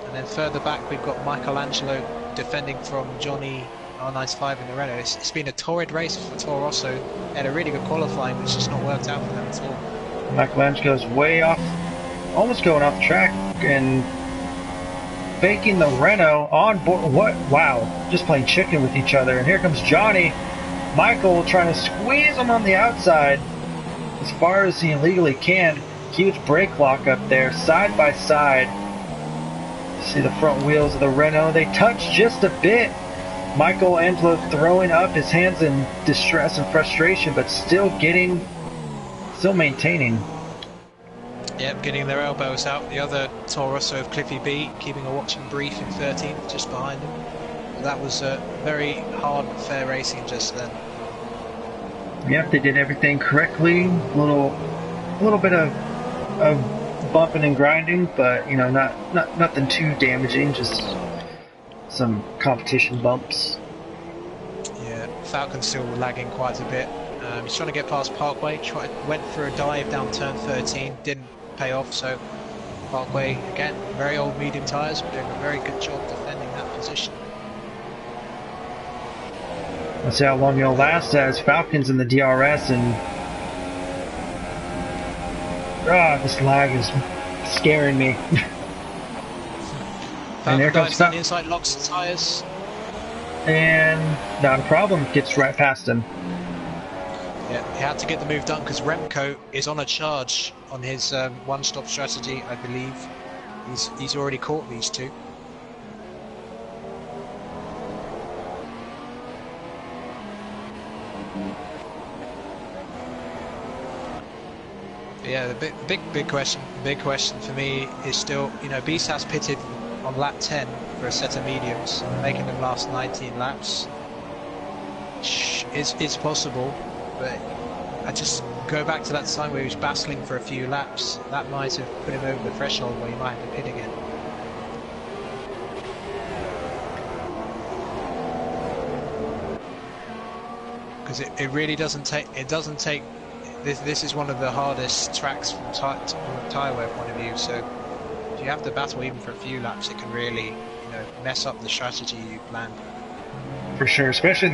And then further back we've got Michelangelo defending from Johnny R95 in the Renault. It's been a torrid race for Toro Rosso. They had a really good qualifying, but it's just not worked out for them at all. Michelangelo's way off, almost going off track, and faking the Renault on board. What? Wow. Just playing chicken with each other. And here comes Johnny. Michael trying to squeeze him on the outside. as far as he legally can. Huge brake lock up there, side by side. See the front wheels of the Renault. They touch just a bit. Michelangelo throwing up his hands in distress and frustration, but still maintaining. Yep, getting their elbows out. The other Toro Rosso of Cliffy B keeping a watching brief in 13th, just behind him. That was very hard, fair racing just then. Yep, they did everything correctly. A little bit of bumping and grinding, but nothing too damaging. Just some competition bumps. Yeah, Falcon's still lagging quite a bit. He's trying to get past Parkway. Went for a dive down turn 13, didn't pay off. So Parkway again, very old medium tyres, but doing a very good job defending that position. Let's see how long he'll last as Falcon's in the DRS, and this lag is scaring me. And there comes Falcon. Inside, locks the tyres. And not a problem, gets right past him. Yeah, he had to get the move done because Remco is on a charge on his one-stop strategy, I believe. He's already caught these two. Yeah, the big question for me is still, Beast has pitted on lap 10 for a set of mediums, making them last 19 laps. It's possible, but I just go back to that time where he was battling for a few laps. That might have put him over the threshold where he might have to pit again. Because it really doesn't take. This is one of the hardest tracks from a tyre wear point of view. So if you have to battle even for a few laps, it can really, mess up the strategy you planned. For sure, especially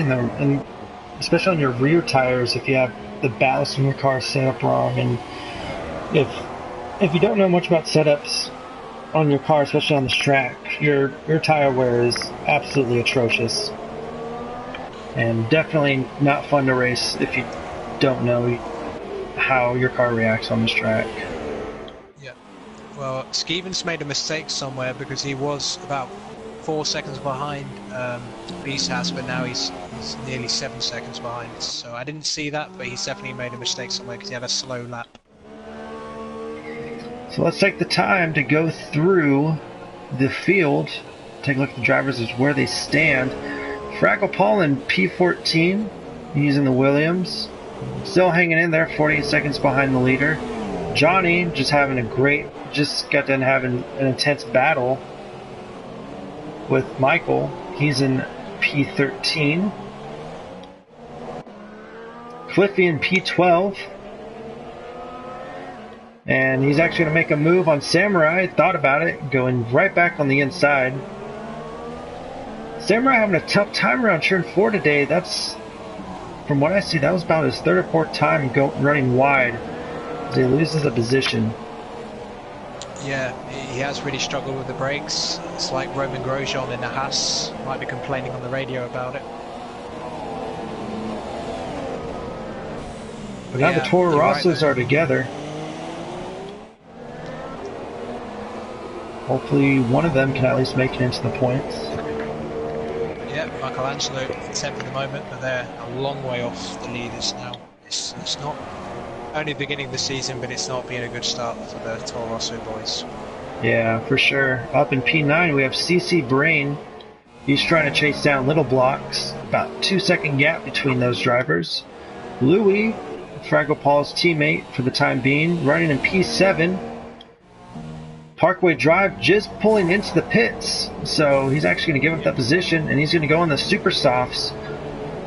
on your rear tires, if you have the ballast in your car set up wrong, and if you don't know much about setups on your car, especially on this track, your tire wear is absolutely atrocious, and definitely not fun to race if you don't know how your car reacts on this track. Yeah, well, Skevens made a mistake somewhere because he was about 4 seconds behind Beast has, but now he's nearly 7 seconds behind. So I didn't see that, but he's definitely made a mistake somewhere because he had a slow lap. So let's take the time to go through the field, take a look at the drivers as where they stand. Fraggle Paul in P14, using the Williams, still hanging in there, 48 seconds behind the leader. Johnny just got done having an intense battle with Michael. He's in P13. Cliffy in P12. And he's actually going to make a move on Samurai. Thought about it, going right back on the inside. Samurai having a tough time around turn 4 today. That's, from what I see, that was about his third or fourth time running wide as he loses a position. Yeah, he has really struggled with the brakes. It's like Roman Grosjean in the Haas might be complaining on the radio about it. But now the Toro Rossos are together. Hopefully one of them can at least make it into the points. Yeah, Michelangelo 10th at the moment, but they're a long way off the leaders now. It's not only the beginning of the season, but it's not been a good start for the Toro Rosso boys. Yeah, for sure. Up in P9 we have CC Brain. He's trying to chase down Little Blocks. About 2 second gap between those drivers. Louis, Fraggle Paul's teammate for the time being, running in P7. Parkway Drive just pulling into the pits, so he's actually going to give up that position, and he's going to go on the Super Softs.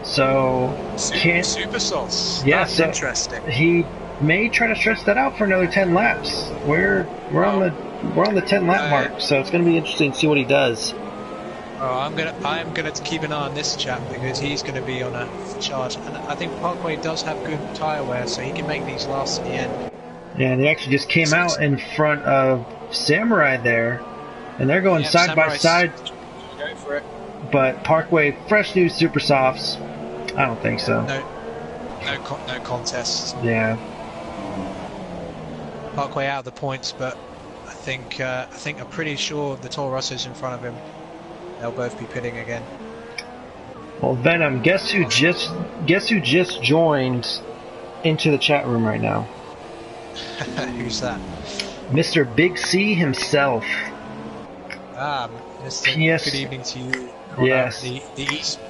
So Super Softs. Yeah, that's interesting. He may try to stretch that out for another 10 laps. We're on the 10 lap mark, so it's going to be interesting to see what he does. Oh, I'm gonna keep an eye on this chap because he's going to be on a charge, and I think Parkway does have good tyre wear, so he can make these last at the end. Yeah, and he actually just came out in front of Samurai there, and they're going side by side. Go for it. But Parkway, fresh new Super Softs. I don't think so. No, No contest. Yeah. Parkway out of the points, but I think I'm pretty sure the Toro Rosso's in front of him. They'll both be pitting again. Well, Venom, guess who just joined into the chat room right now? Who's that? Mr. Big C himself. Ah, Mr. Good evening to you. Yes. The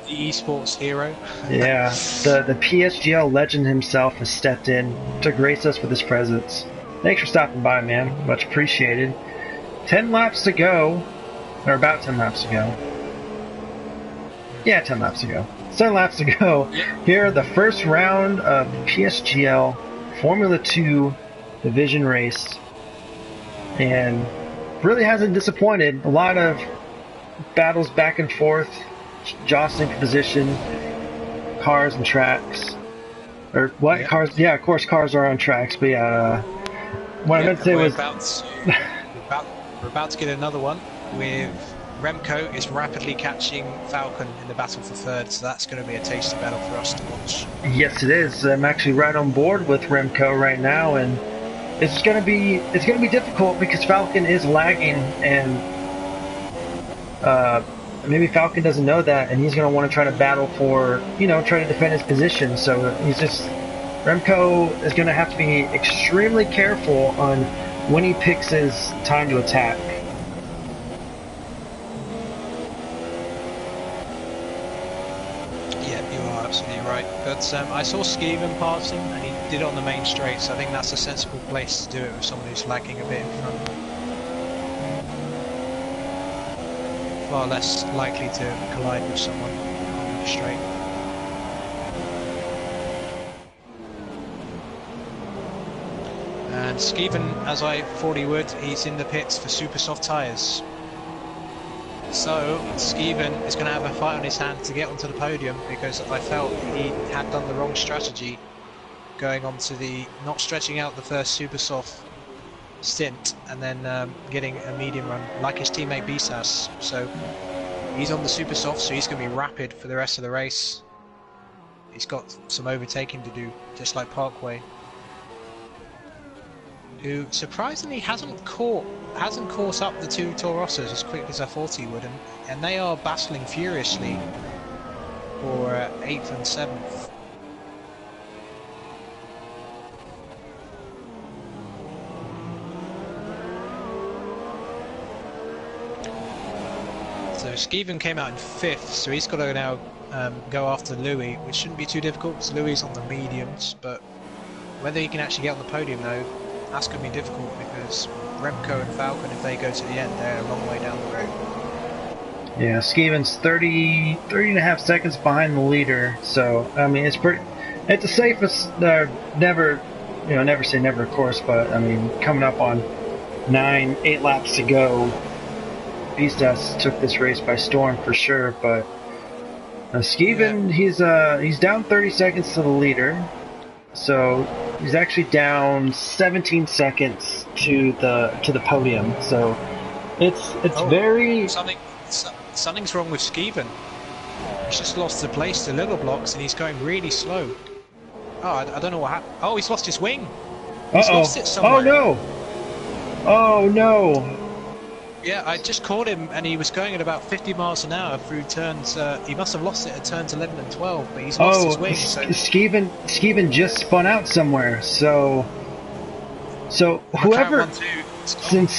esports hero. Yeah. The PSGL legend himself has stepped in to grace us with his presence. Thanks for stopping by, man. Much appreciated. 10 laps to go. Or about 10 laps to go. Yeah, 10 laps to go. 7 laps to go. Here, the first round of PSGL Formula 2 Division race. And really hasn't disappointed. A lot of battles back and forth, jostling for position, cars and tracks. Or what? Yeah. Cars? Yeah, of course cars are on tracks, but yeah. What I meant to say was... We're about to get another one with Remco is rapidly catching Falcon in the battle for third, so that's going to be a tasty battle for us to watch. Yes, it is. I'm actually right on board with Remco right now, and it's going to be difficult because Falcon is lagging, and maybe Falcon doesn't know that, and he's going to want to try to battle for, try to defend his position. So Remco is going to have to be extremely careful on when he picks his time to attack. Yeah, you are absolutely right. But I saw Skeven passing, and he did it on the main straight, so I think that's a sensible place to do it with someone who's lagging a bit in front. Far less likely to collide with someone on the straight. And Skeven, as I thought he would, he's in the pits for super soft tyres. So Skeven is going to have a fight on his hands to get onto the podium, because I felt he had done the wrong strategy going on to not stretching out the first super soft stint and then getting a medium run like his teammate Bisas. So he's on the super soft, so he's going to be rapid for the rest of the race. He's got some overtaking to do, just like Parkway, who surprisingly hasn't caught up the two Toro Rossos as quick as I thought he would, and they are battling furiously for 8th and 7th. So Skeven came out in 5th, so he's got to now go after Louis, which shouldn't be too difficult because Louis is on the mediums, but whether he can actually get on the podium though, that's going to be difficult because Remco and Falcon, if they go to the end, they're a long way down the road. Yeah, Skeven's 30 and a half seconds behind the leader, so I mean it's the safest. Never say never, of course, but I mean coming up on 8 laps to go, Bistas took this race by storm for sure. But Skeven, he's down 30 seconds to the leader, so he's actually down 17 seconds to the podium. So it's very something's wrong with Skeven. He's just lost the place to little blocks and he's going really slow. Oh, I don't know what happened. Oh, he's lost his wing. He's lost it somewhere. Oh no! Oh no! Yeah, I just caught him and he was going at about 50 miles an hour through turns. He must have lost it at turns 11 and 12, but he's lost his wing. So Skeven just spun out somewhere. So whoever and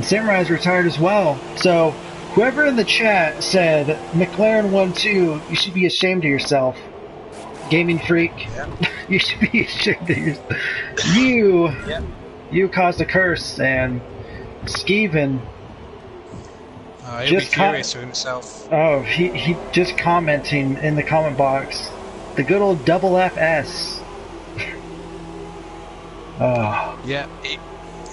Samurai's retired as well. So whoever in the chat said McLaren 1-2, you should be ashamed of yourself, gaming freak. Yeah. You should be ashamed of yourself. You caused a curse, and Skeven he'll be furious with himself. Oh, he just commenting in the comment box, the good old double FS. Oh. Yeah,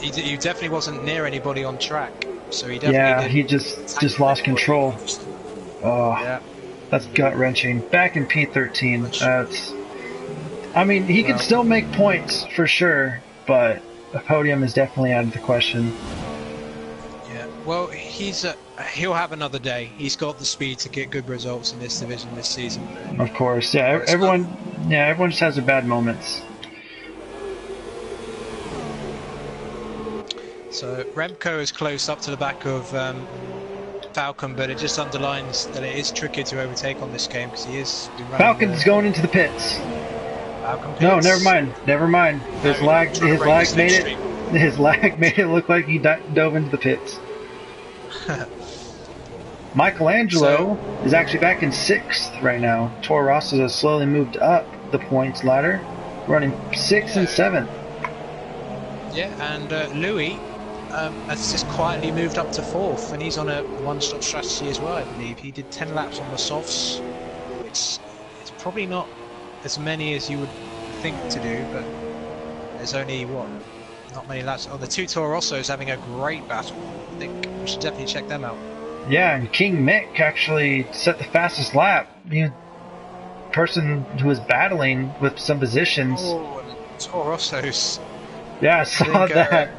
he definitely wasn't near anybody on track, so he definitely he just lost control. Oh, yeah. That's gut wrenching. Back in P13, I mean, he can still make points for sure, but a podium is definitely out of the question. Yeah, Well, he'll have another day. He's got the speed to get good results in this division this season. Of course, yeah. Everyone just has their bad moments. So Remco is close up to the back of Falcon, but it just underlines that it is tricky to overtake on this game because he is. Falcon's going into the pits. Falcon pits. No, never mind. Never mind. His lag made it. His lag made it look like he dove into the pits. Michelangelo is actually back in 6th right now. Toro Rosso has slowly moved up the points ladder, running 6th and 7th. Yeah, and Louis has just quietly moved up to 4th, and he's on a one-stop strategy as well, I believe. He did 10 laps on the softs, which it's probably not as many as you would think to do, but there's only, not many laps. Oh, the two Toro Rossos having a great battle. I think we should definitely check them out. Yeah, and King Mick actually set the fastest lap. The person who was battling with some positions. Oh, the Toro Rossos. Yeah, I saw that.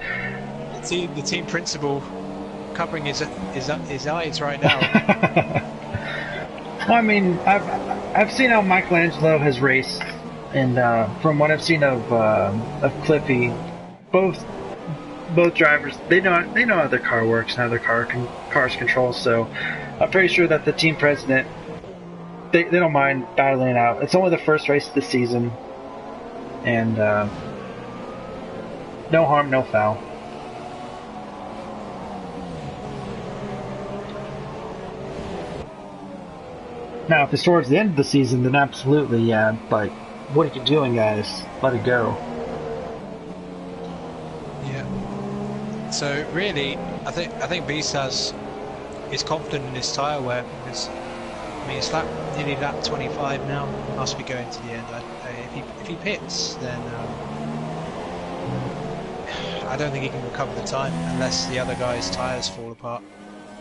The team principal covering his eyes right now. Well, I mean, I've seen how Michelangelo has raced, and from what I've seen of Cliffy, both drivers they know how their car works and how their car's controlled. So I'm pretty sure that the team president they don't mind battling it out. It's only the first race of the season, and no harm, no foul. Now, if it's towards the end of the season, then absolutely, yeah. But what are you doing, guys? Let it go. Yeah. So really, I think Bisas is confident in his tyre wear because I mean it's nearly lap 25 now. He must be going to the end. If he pits, then I don't think he can recover the time unless the other guy's tyres fall apart.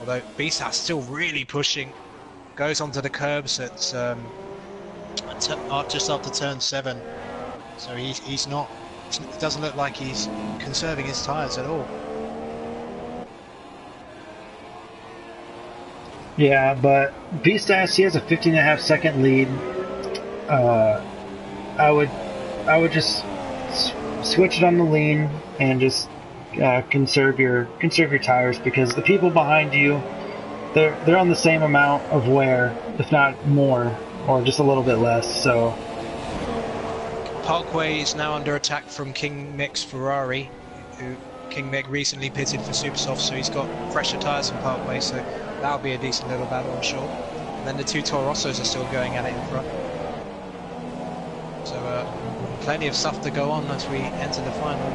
Although Bisas still really pushing. Goes onto the curbs at just after turn 7, so he's not. It doesn't look like he's conserving his tyres at all. Yeah, but Beastas, he has a 15.5 second lead. I would just switch it on the lean and just conserve your tires because the people behind you. They're on the same amount of wear, if not more, or just a little bit less. So Parkway is now under attack from King Mick's Ferrari, who King Mick recently pitted for Supersoft, so he's got fresher tyres than Parkway, so that'll be a decent little battle, I'm sure. And then the two Toro Rossos are still going at it in front. So plenty of stuff to go on as we enter the final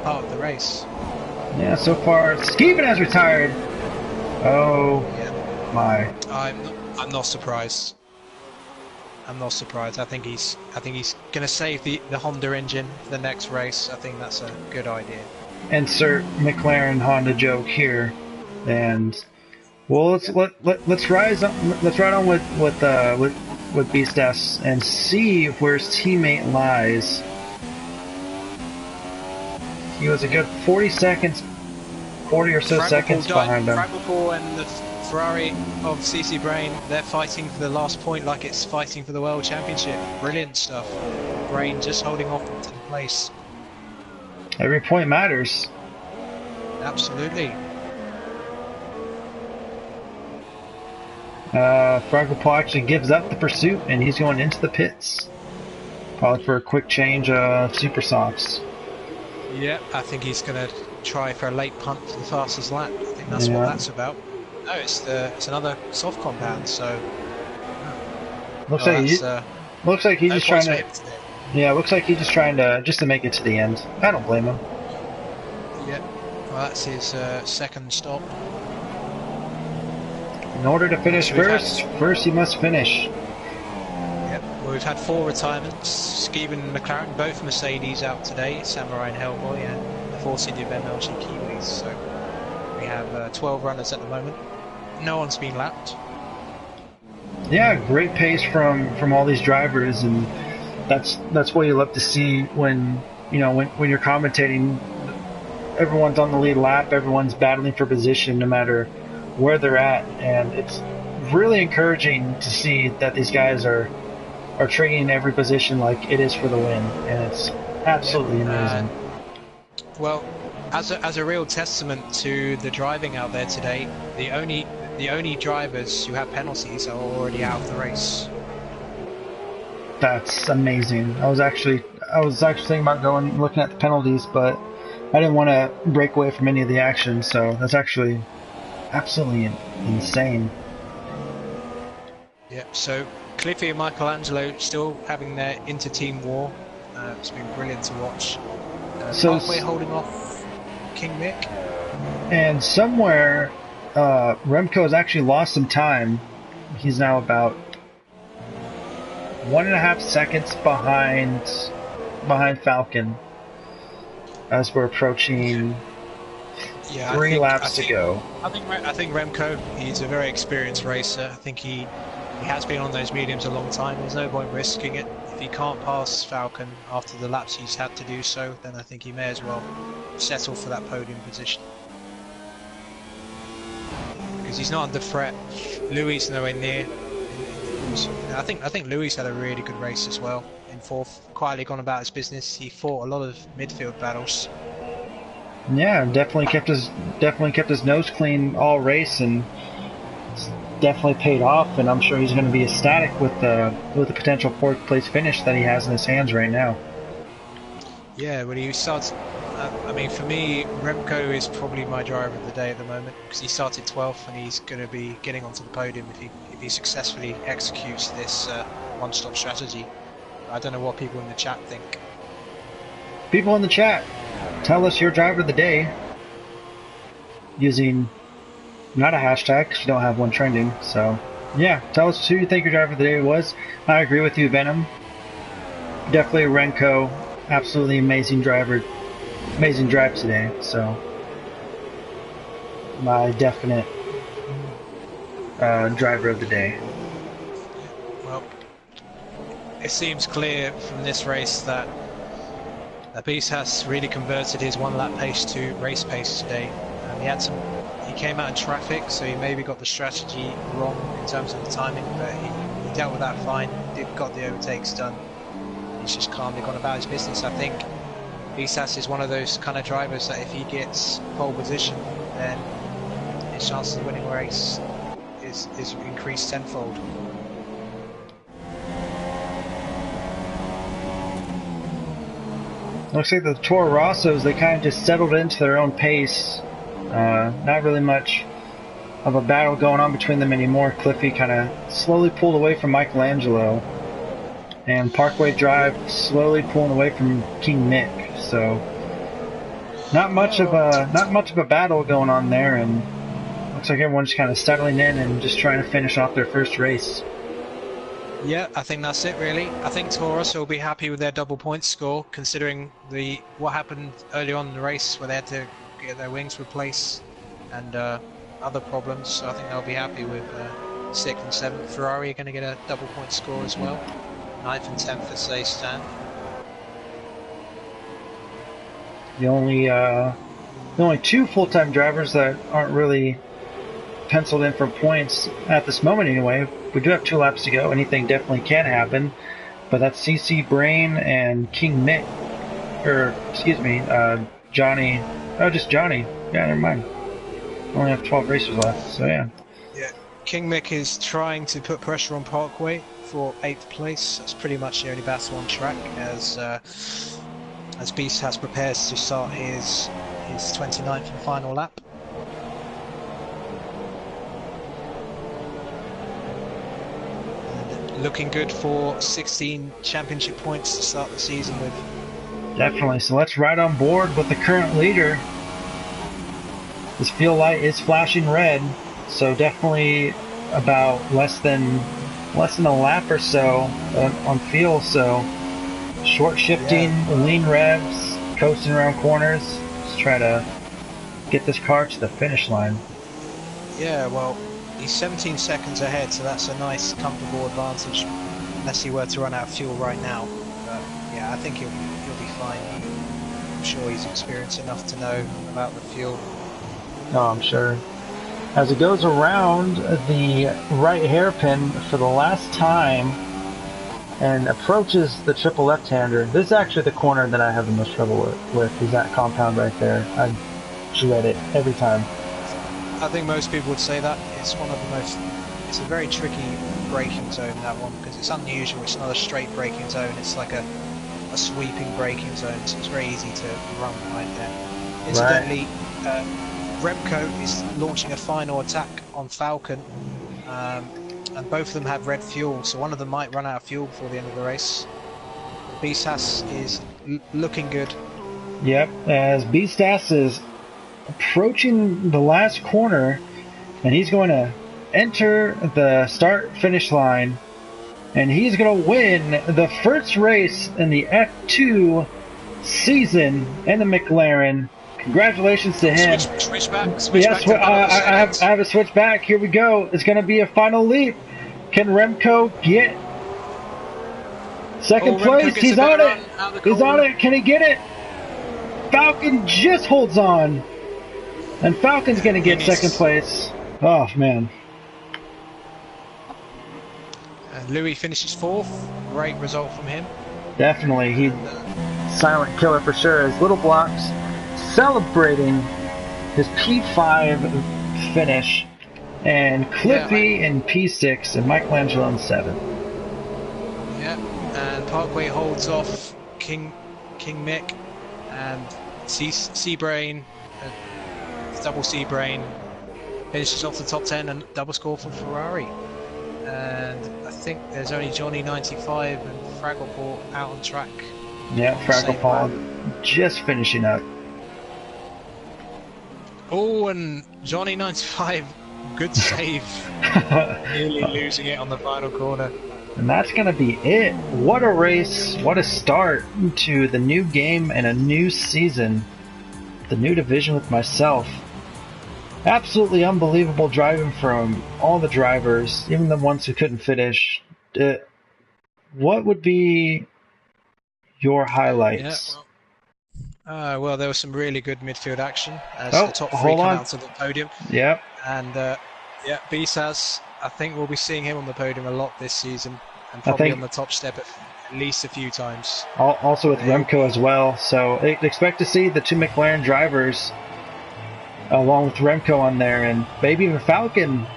part of the race. Yeah, so far Skeven has retired. Oh yeah. My! I'm not surprised. I'm not surprised. I think he's going to save the Honda engine for the next race. I think that's a good idea. Insert McLaren Honda joke here, and well, let's ride on with Beastas and see where his teammate lies. He was a good 40 or so seconds behind him. Fraggle and the Ferrari of CC Brain, they're fighting for the last point like it's fighting for the World Championship. Brilliant stuff. Brain just holding off to the place. Every point matters. Absolutely. Fraggle actually gives up the pursuit and he's going into the pits. Probably for a quick change of super softs. Yeah, I think he's going to try for a late punt for the fastest lap. I think that's what that's about. No, it's another soft compound. So looks like he's just trying to. Yeah, looks like he's just trying to make it to the end. I don't blame him. Yeah, well, that's his second stop. In order to finish first he must finish. Yep. Well, we've had 4 retirements. Skeven and McLaren, both Mercedes out today. Samurai and Hellboy, and the Force India MLG Kiwis. So we have 12 runners at the moment. No one's been lapped. Yeah, great pace from all these drivers, and that's what you love to see when you're commentating everyone's on the lead lap. Everyone's battling for position no matter where they're at, and it's really encouraging to see that these guys are treating every position like it is for the win, and it's absolutely amazing. Well, as a real testament to the driving out there today, the only drivers who have penalties are already out of the race. That's amazing. I was actually thinking about going looking at the penalties, but I didn't want to break away from any of the action. So that's actually absolutely insane. Yeah. So Cliffy and Michelangelo still having their inter-team war. It's been brilliant to watch. So Parkway holding off King Mick. And somewhere, Remco has actually lost some time. He's now about 1.5 seconds behind Falcon as we're approaching 3 laps to go. I think Remco, he's a very experienced racer. I think he has been on those mediums a long time. There's no point risking it. If he can't pass Falcon after the laps he's had to do so, then I think he may as well settle for that podium position. Because he's not under threat. Louis nowhere near. I think Louis had a really good race as well in fourth. Quietly gone about his business. He fought a lot of midfield battles. Yeah, definitely kept his nose clean all race, and it's definitely paid off. And I'm sure he's going to be ecstatic with the potential 4th place finish that he has in his hands right now. Yeah, when he starts. I mean, for me, Remco is probably my driver of the day at the moment because he started 12th and he's going to be getting onto the podium if he successfully executes this one-stop strategy. I don't know what people in the chat think. People in the chat, tell us your driver of the day using not a hashtag because we don't have one trending. So yeah, tell us who you think your driver of the day was. I agree with you, Venom. Definitely Remco, absolutely amazing driver. Amazing drive today, so my definite driver of the day. Well, it seems clear from this race that Beast has really converted his 1-lap pace to race pace today. He came out in traffic, so he maybe got the strategy wrong in terms of the timing, but he dealt with that fine. Got the overtakes done. He's just calmly gone about his business. I think Bisas is one of those kind of drivers that if he gets pole position, then his chances of winning a race is increased tenfold. Looks like the Toro Rossos, they kind of just settled into their own pace. Not really much of a battle going on between them anymore. Cliffy kind of slowly pulled away from Michelangelo, and Parkway Drive slowly pulling away from King Mick. So not much of a battle going on there, and looks like everyone's kind of settling in and just trying to finish off their first race. Yeah, I think that's it really. I think Taurus will be happy with their double point score, considering what happened early on in the race where they had to get their wings replaced and other problems. So I think they'll be happy with 6th and 7th. Ferrari are going to get a double point score as well. 9th and 10th as they stand. The only 2 full-time drivers that aren't really penciled in for points at this moment anyway. We do have 2 laps to go. Anything definitely can happen, but that's CC Brain and King Mick, or excuse me, Johnny. Oh, just Johnny. Yeah, never mind. Only have 12 races left, so yeah. Yeah, King Mick is trying to put pressure on Parkway for 8th place. That's pretty much the only battle on track as Beast has prepares to start his 29th and final lap. And looking good for 16 championship points to start the season with. Definitely, so let's ride on board with the current leader. This field light is flashing red, so definitely about less than a lap or so on fuel, so short shifting, lean revs, coasting around corners, just try to get this car to the finish line. Yeah, well, he's 17 seconds ahead, so that's a nice, comfortable advantage, unless he were to run out of fuel right now. But yeah, I think he'll be fine. I'm sure he's experienced enough to know about the fuel. Oh, I'm sure. As it goes around the right hairpin for the last time and approaches the triple left-hander. This is actually the corner that I have the most trouble with is that compound right there. I dread it every time. I think most people would say that it's one of the most. It's a very tricky braking zone, that one, because it's unusual. It's not a straight braking zone. It's like a sweeping braking zone, so it's very easy to run right there. Incidentally, Remco is launching a final attack on Falcon, and both of them have red fuel, so one of them might run out of fuel before the end of the race. Bisas is looking good. Yep, as Bisas is approaching the last corner, and he's going to enter the start-finish line, and he's going to win the first race in the F2 season in the McLaren. Congratulations to him. Switch back. I have a switch back. Here we go. It's going to be a final leap. Can Remco get second place? He's on it. He's on it. Can he get it? Falcon just holds on. And Falcon's going to get second place. Oh, man. And Louis finishes fourth. Great result from him. Definitely. He silent killer for sure. As Little Blocks celebrating his P5 finish. And Cliffy in P6 and Michelangelo in 7. Yeah, and Parkway holds off King Mick and Seabrain, double Seabrain, finishes off the top 10 and double score for Ferrari. And I think there's only Johnny 95 and Fraggleport out on track. Yeah, Fraggleport just finishing up. Oh, and Johnny 95. Good save. Nearly losing it on the final corner. And that's going to be it. What a race. What a start to the new game and a new season. The new division with myself. Absolutely unbelievable driving from all the drivers, even the ones who couldn't finish. What would be your highlights? Yeah, well, there was some really good midfield action as the top three come out to the podium. Yep. And yeah, Bisas, I think we'll be seeing him on the podium a lot this season, and probably on the top step at least a few times. Also with Remco as well, so expect to see the two McLaren drivers along with Remco on there, and maybe even Falcon.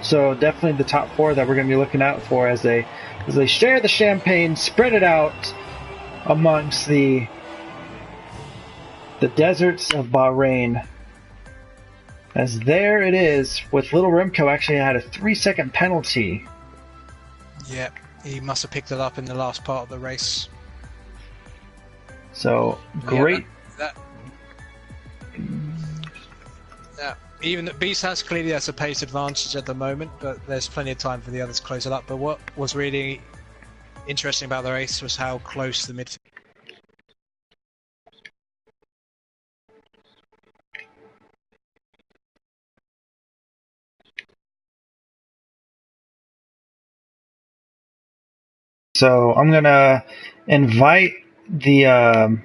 So definitely the top four that we're going to be looking out for as they share the champagne, spread it out amongst the deserts of Bahrain. As there it is, with little Remco actually had a 3-second penalty. Yep, he must have picked it up in the last part of the race. So, great. Yeah, even Bisas clearly has a pace advantage at the moment, but there's plenty of time for the others to close it up. But what was really interesting about the race was how close the midfield. So I'm gonna invite the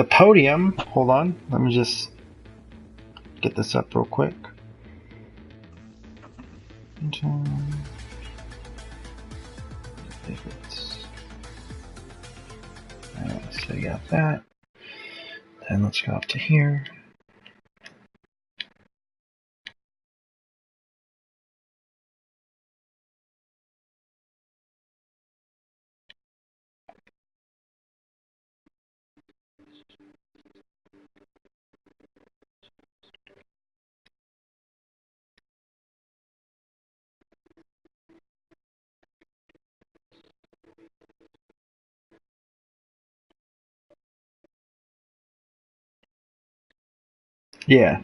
podium. Hold on, let me just get this up real quick. So you got that. Then let's go up to here. Yeah.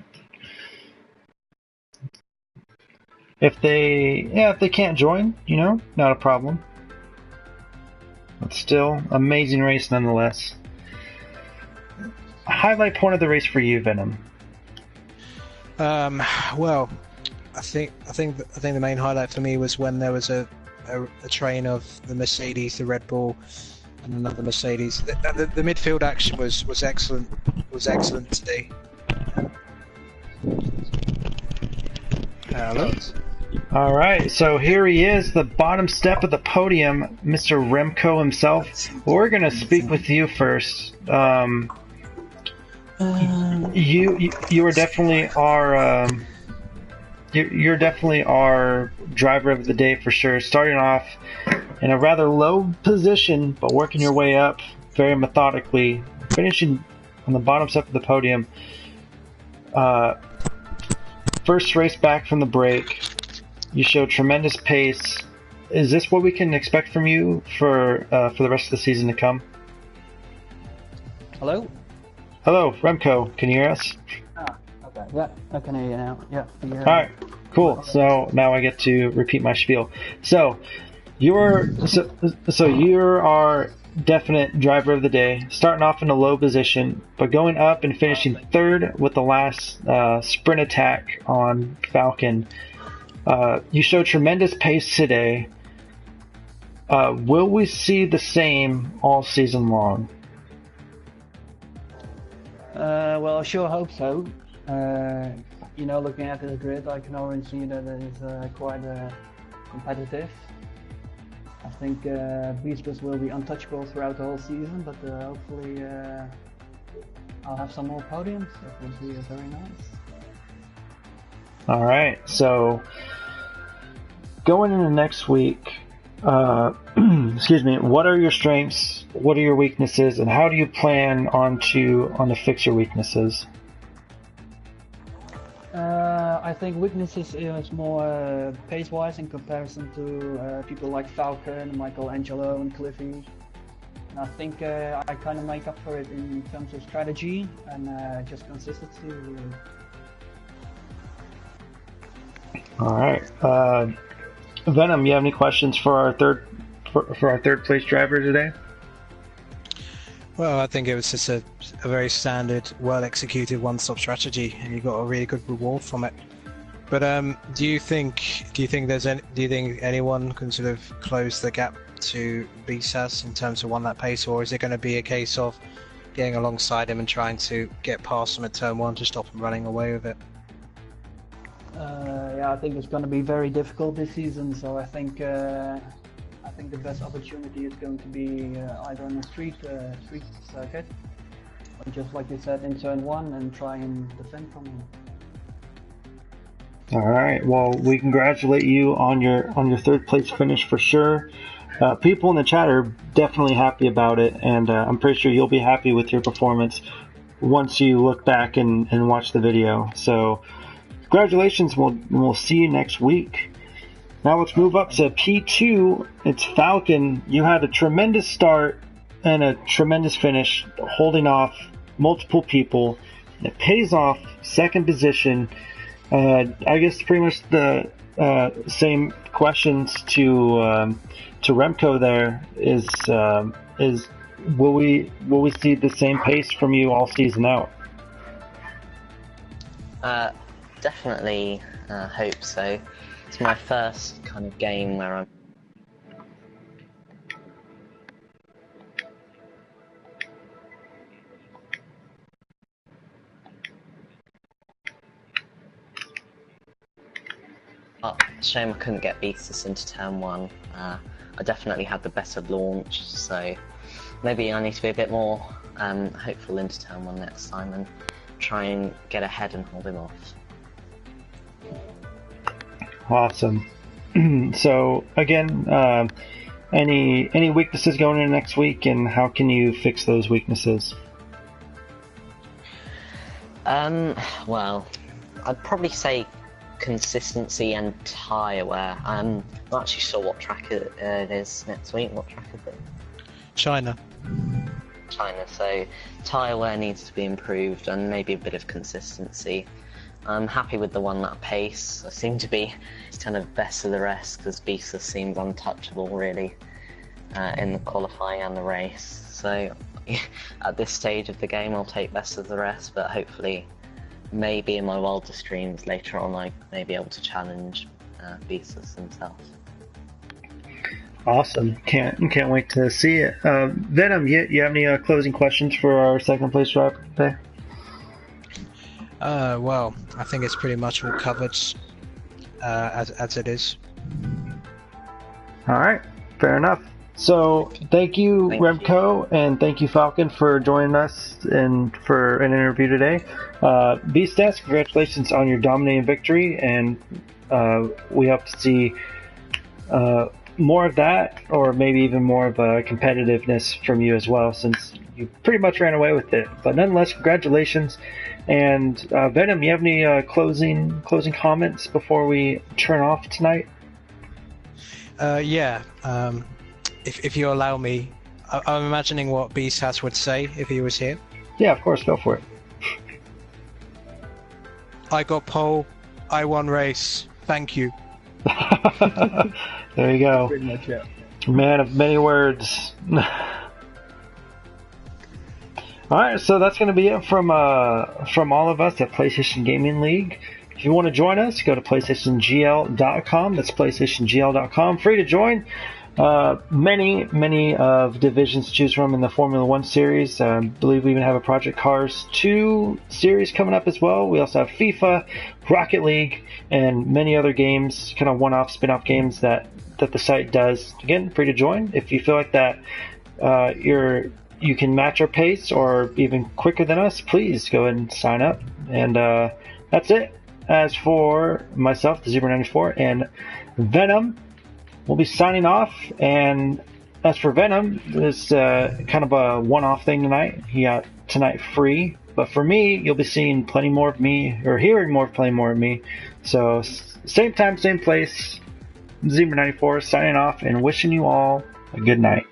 If they can't join, not a problem. But still, amazing race nonetheless. Highlight point of the race for you, Venom. Well, I think the main highlight for me was when there was a train of the Mercedes, the Red Bull, and another Mercedes. The midfield action was excellent. Was excellent today. Hello. All right, so here he is, the bottom step of the podium, Mr. Remco himself. We're gonna speak with you first. You are definitely our you're definitely our driver of the day for sure. Starting off in a rather low position, but working your way up very methodically, finishing on the bottom step of the podium. First race back from the break, you showed tremendous pace. Is this what we can expect from you for the rest of the season to come? Hello? Hello, Remco. Can you hear us? Ah, okay. Yeah, I can hear you now. Yeah. Alright, cool. So now I get to repeat my spiel. So you're our definite driver of the day, starting off in a low position, but going up and finishing third with the last sprint attack on Falcon. You showed tremendous pace today. Will we see the same all season long? Well, I sure hope so. Looking at the grid, I can already see that it is quite competitive. I think Beasters will be untouchable throughout the whole season, but hopefully I'll have some more podiums. That would be very nice. Alright, so going into next week, excuse me, what are your strengths, what are your weaknesses, and how do you plan on to fix your weaknesses? I think weaknesses is more pace-wise in comparison to people like Falcon, Michelangelo, and Cliffy. And I think I kind of make up for it in terms of strategy and just consistency. Really. All right, Venom, you have any questions for our third place driver today? Well, I think it was just a very standard, well-executed one-stop strategy, and you got a really good reward from it. But do you think anyone can sort of close the gap to BSAS in terms of that pace, or is it going to be a case of getting alongside him and trying to get past him at turn 1 to stop him running away with it? Yeah, I think it's going to be very difficult this season. So I think the best opportunity is going to be either on a street circuit, or just like you said in turn 1, and try and defend from him. All right. Well, we congratulate you on your third place finish for sure. People in the chat are definitely happy about it, and I'm pretty sure you'll be happy with your performance once you look back and watch the video. So, congratulations. We'll see you next week. Now let's move up to P2. It's Falcon. You had a tremendous start and a tremendous finish, holding off multiple people. It pays off. Second position. I guess pretty much the same questions to Remco. There is will we see the same pace from you all season out? Definitely hope so. It's my first kind of game where I'm shame I couldn't get Beastus into turn 1. I definitely had the better launch, so maybe I need to be a bit more hopeful into turn 1 next time and try and get ahead and hold him off. Awesome. So again, any weaknesses going into next week, and how can you fix those weaknesses? Well, I'd probably say consistency and tyre wear. I'm not actually sure what track it is next week. What track is it? China. So tyre wear needs to be improved, and maybe a bit of consistency. I'm happy with the 1 lap pace. I seem to be kind of best of the rest, because Beastus seems untouchable really in the qualifying and the race. So at this stage of the game I'll take best of the rest, but hopefully maybe in my wildest dreams later on I may be able to challenge Beastus himself. Awesome. Can't wait to see it. Venom, you have any closing questions for our second place driver today? Well, I think it's pretty much all covered as it is. All right, fair enough. So thank you, Remco, and thank you, Falcon, for joining us and for an interview today. Beastas, congratulations on your dominating victory, and we hope to see more of that, or maybe even more of a competitiveness from you as well, since you pretty much ran away with it. But nonetheless, congratulations. And Venom, you have any closing comments before we turn off tonight? Yeah. If you allow me, I'm imagining what Beastas would say if he was here. Yeah, of course, go for it. I got pole. I won race. Thank you. There you go. Pretty much it. Man of many words. Alright, so that's going to be it from all of us at PlayStation Gaming League. If you want to join us, go to PlayStationGL.com. That's PlayStationGL.com. Free to join. Many of divisions to choose from in the Formula 1 series. I believe we even have a Project Cars 2 series coming up as well. We also have FIFA, Rocket League, and many other games, kind of one-off, spin-off games that the site does. Again, free to join. If you feel like that you can match our pace or even quicker than us, please go ahead and sign up. And that's it. As for myself, the Zebra94, and Venom, we'll be signing off. And as for Venom, it's kind of a one-off thing tonight. He got tonight free. But for me, you'll be seeing plenty more of me, or hearing plenty more of me. So same time, same place. Zebra94 signing off and wishing you all a good night.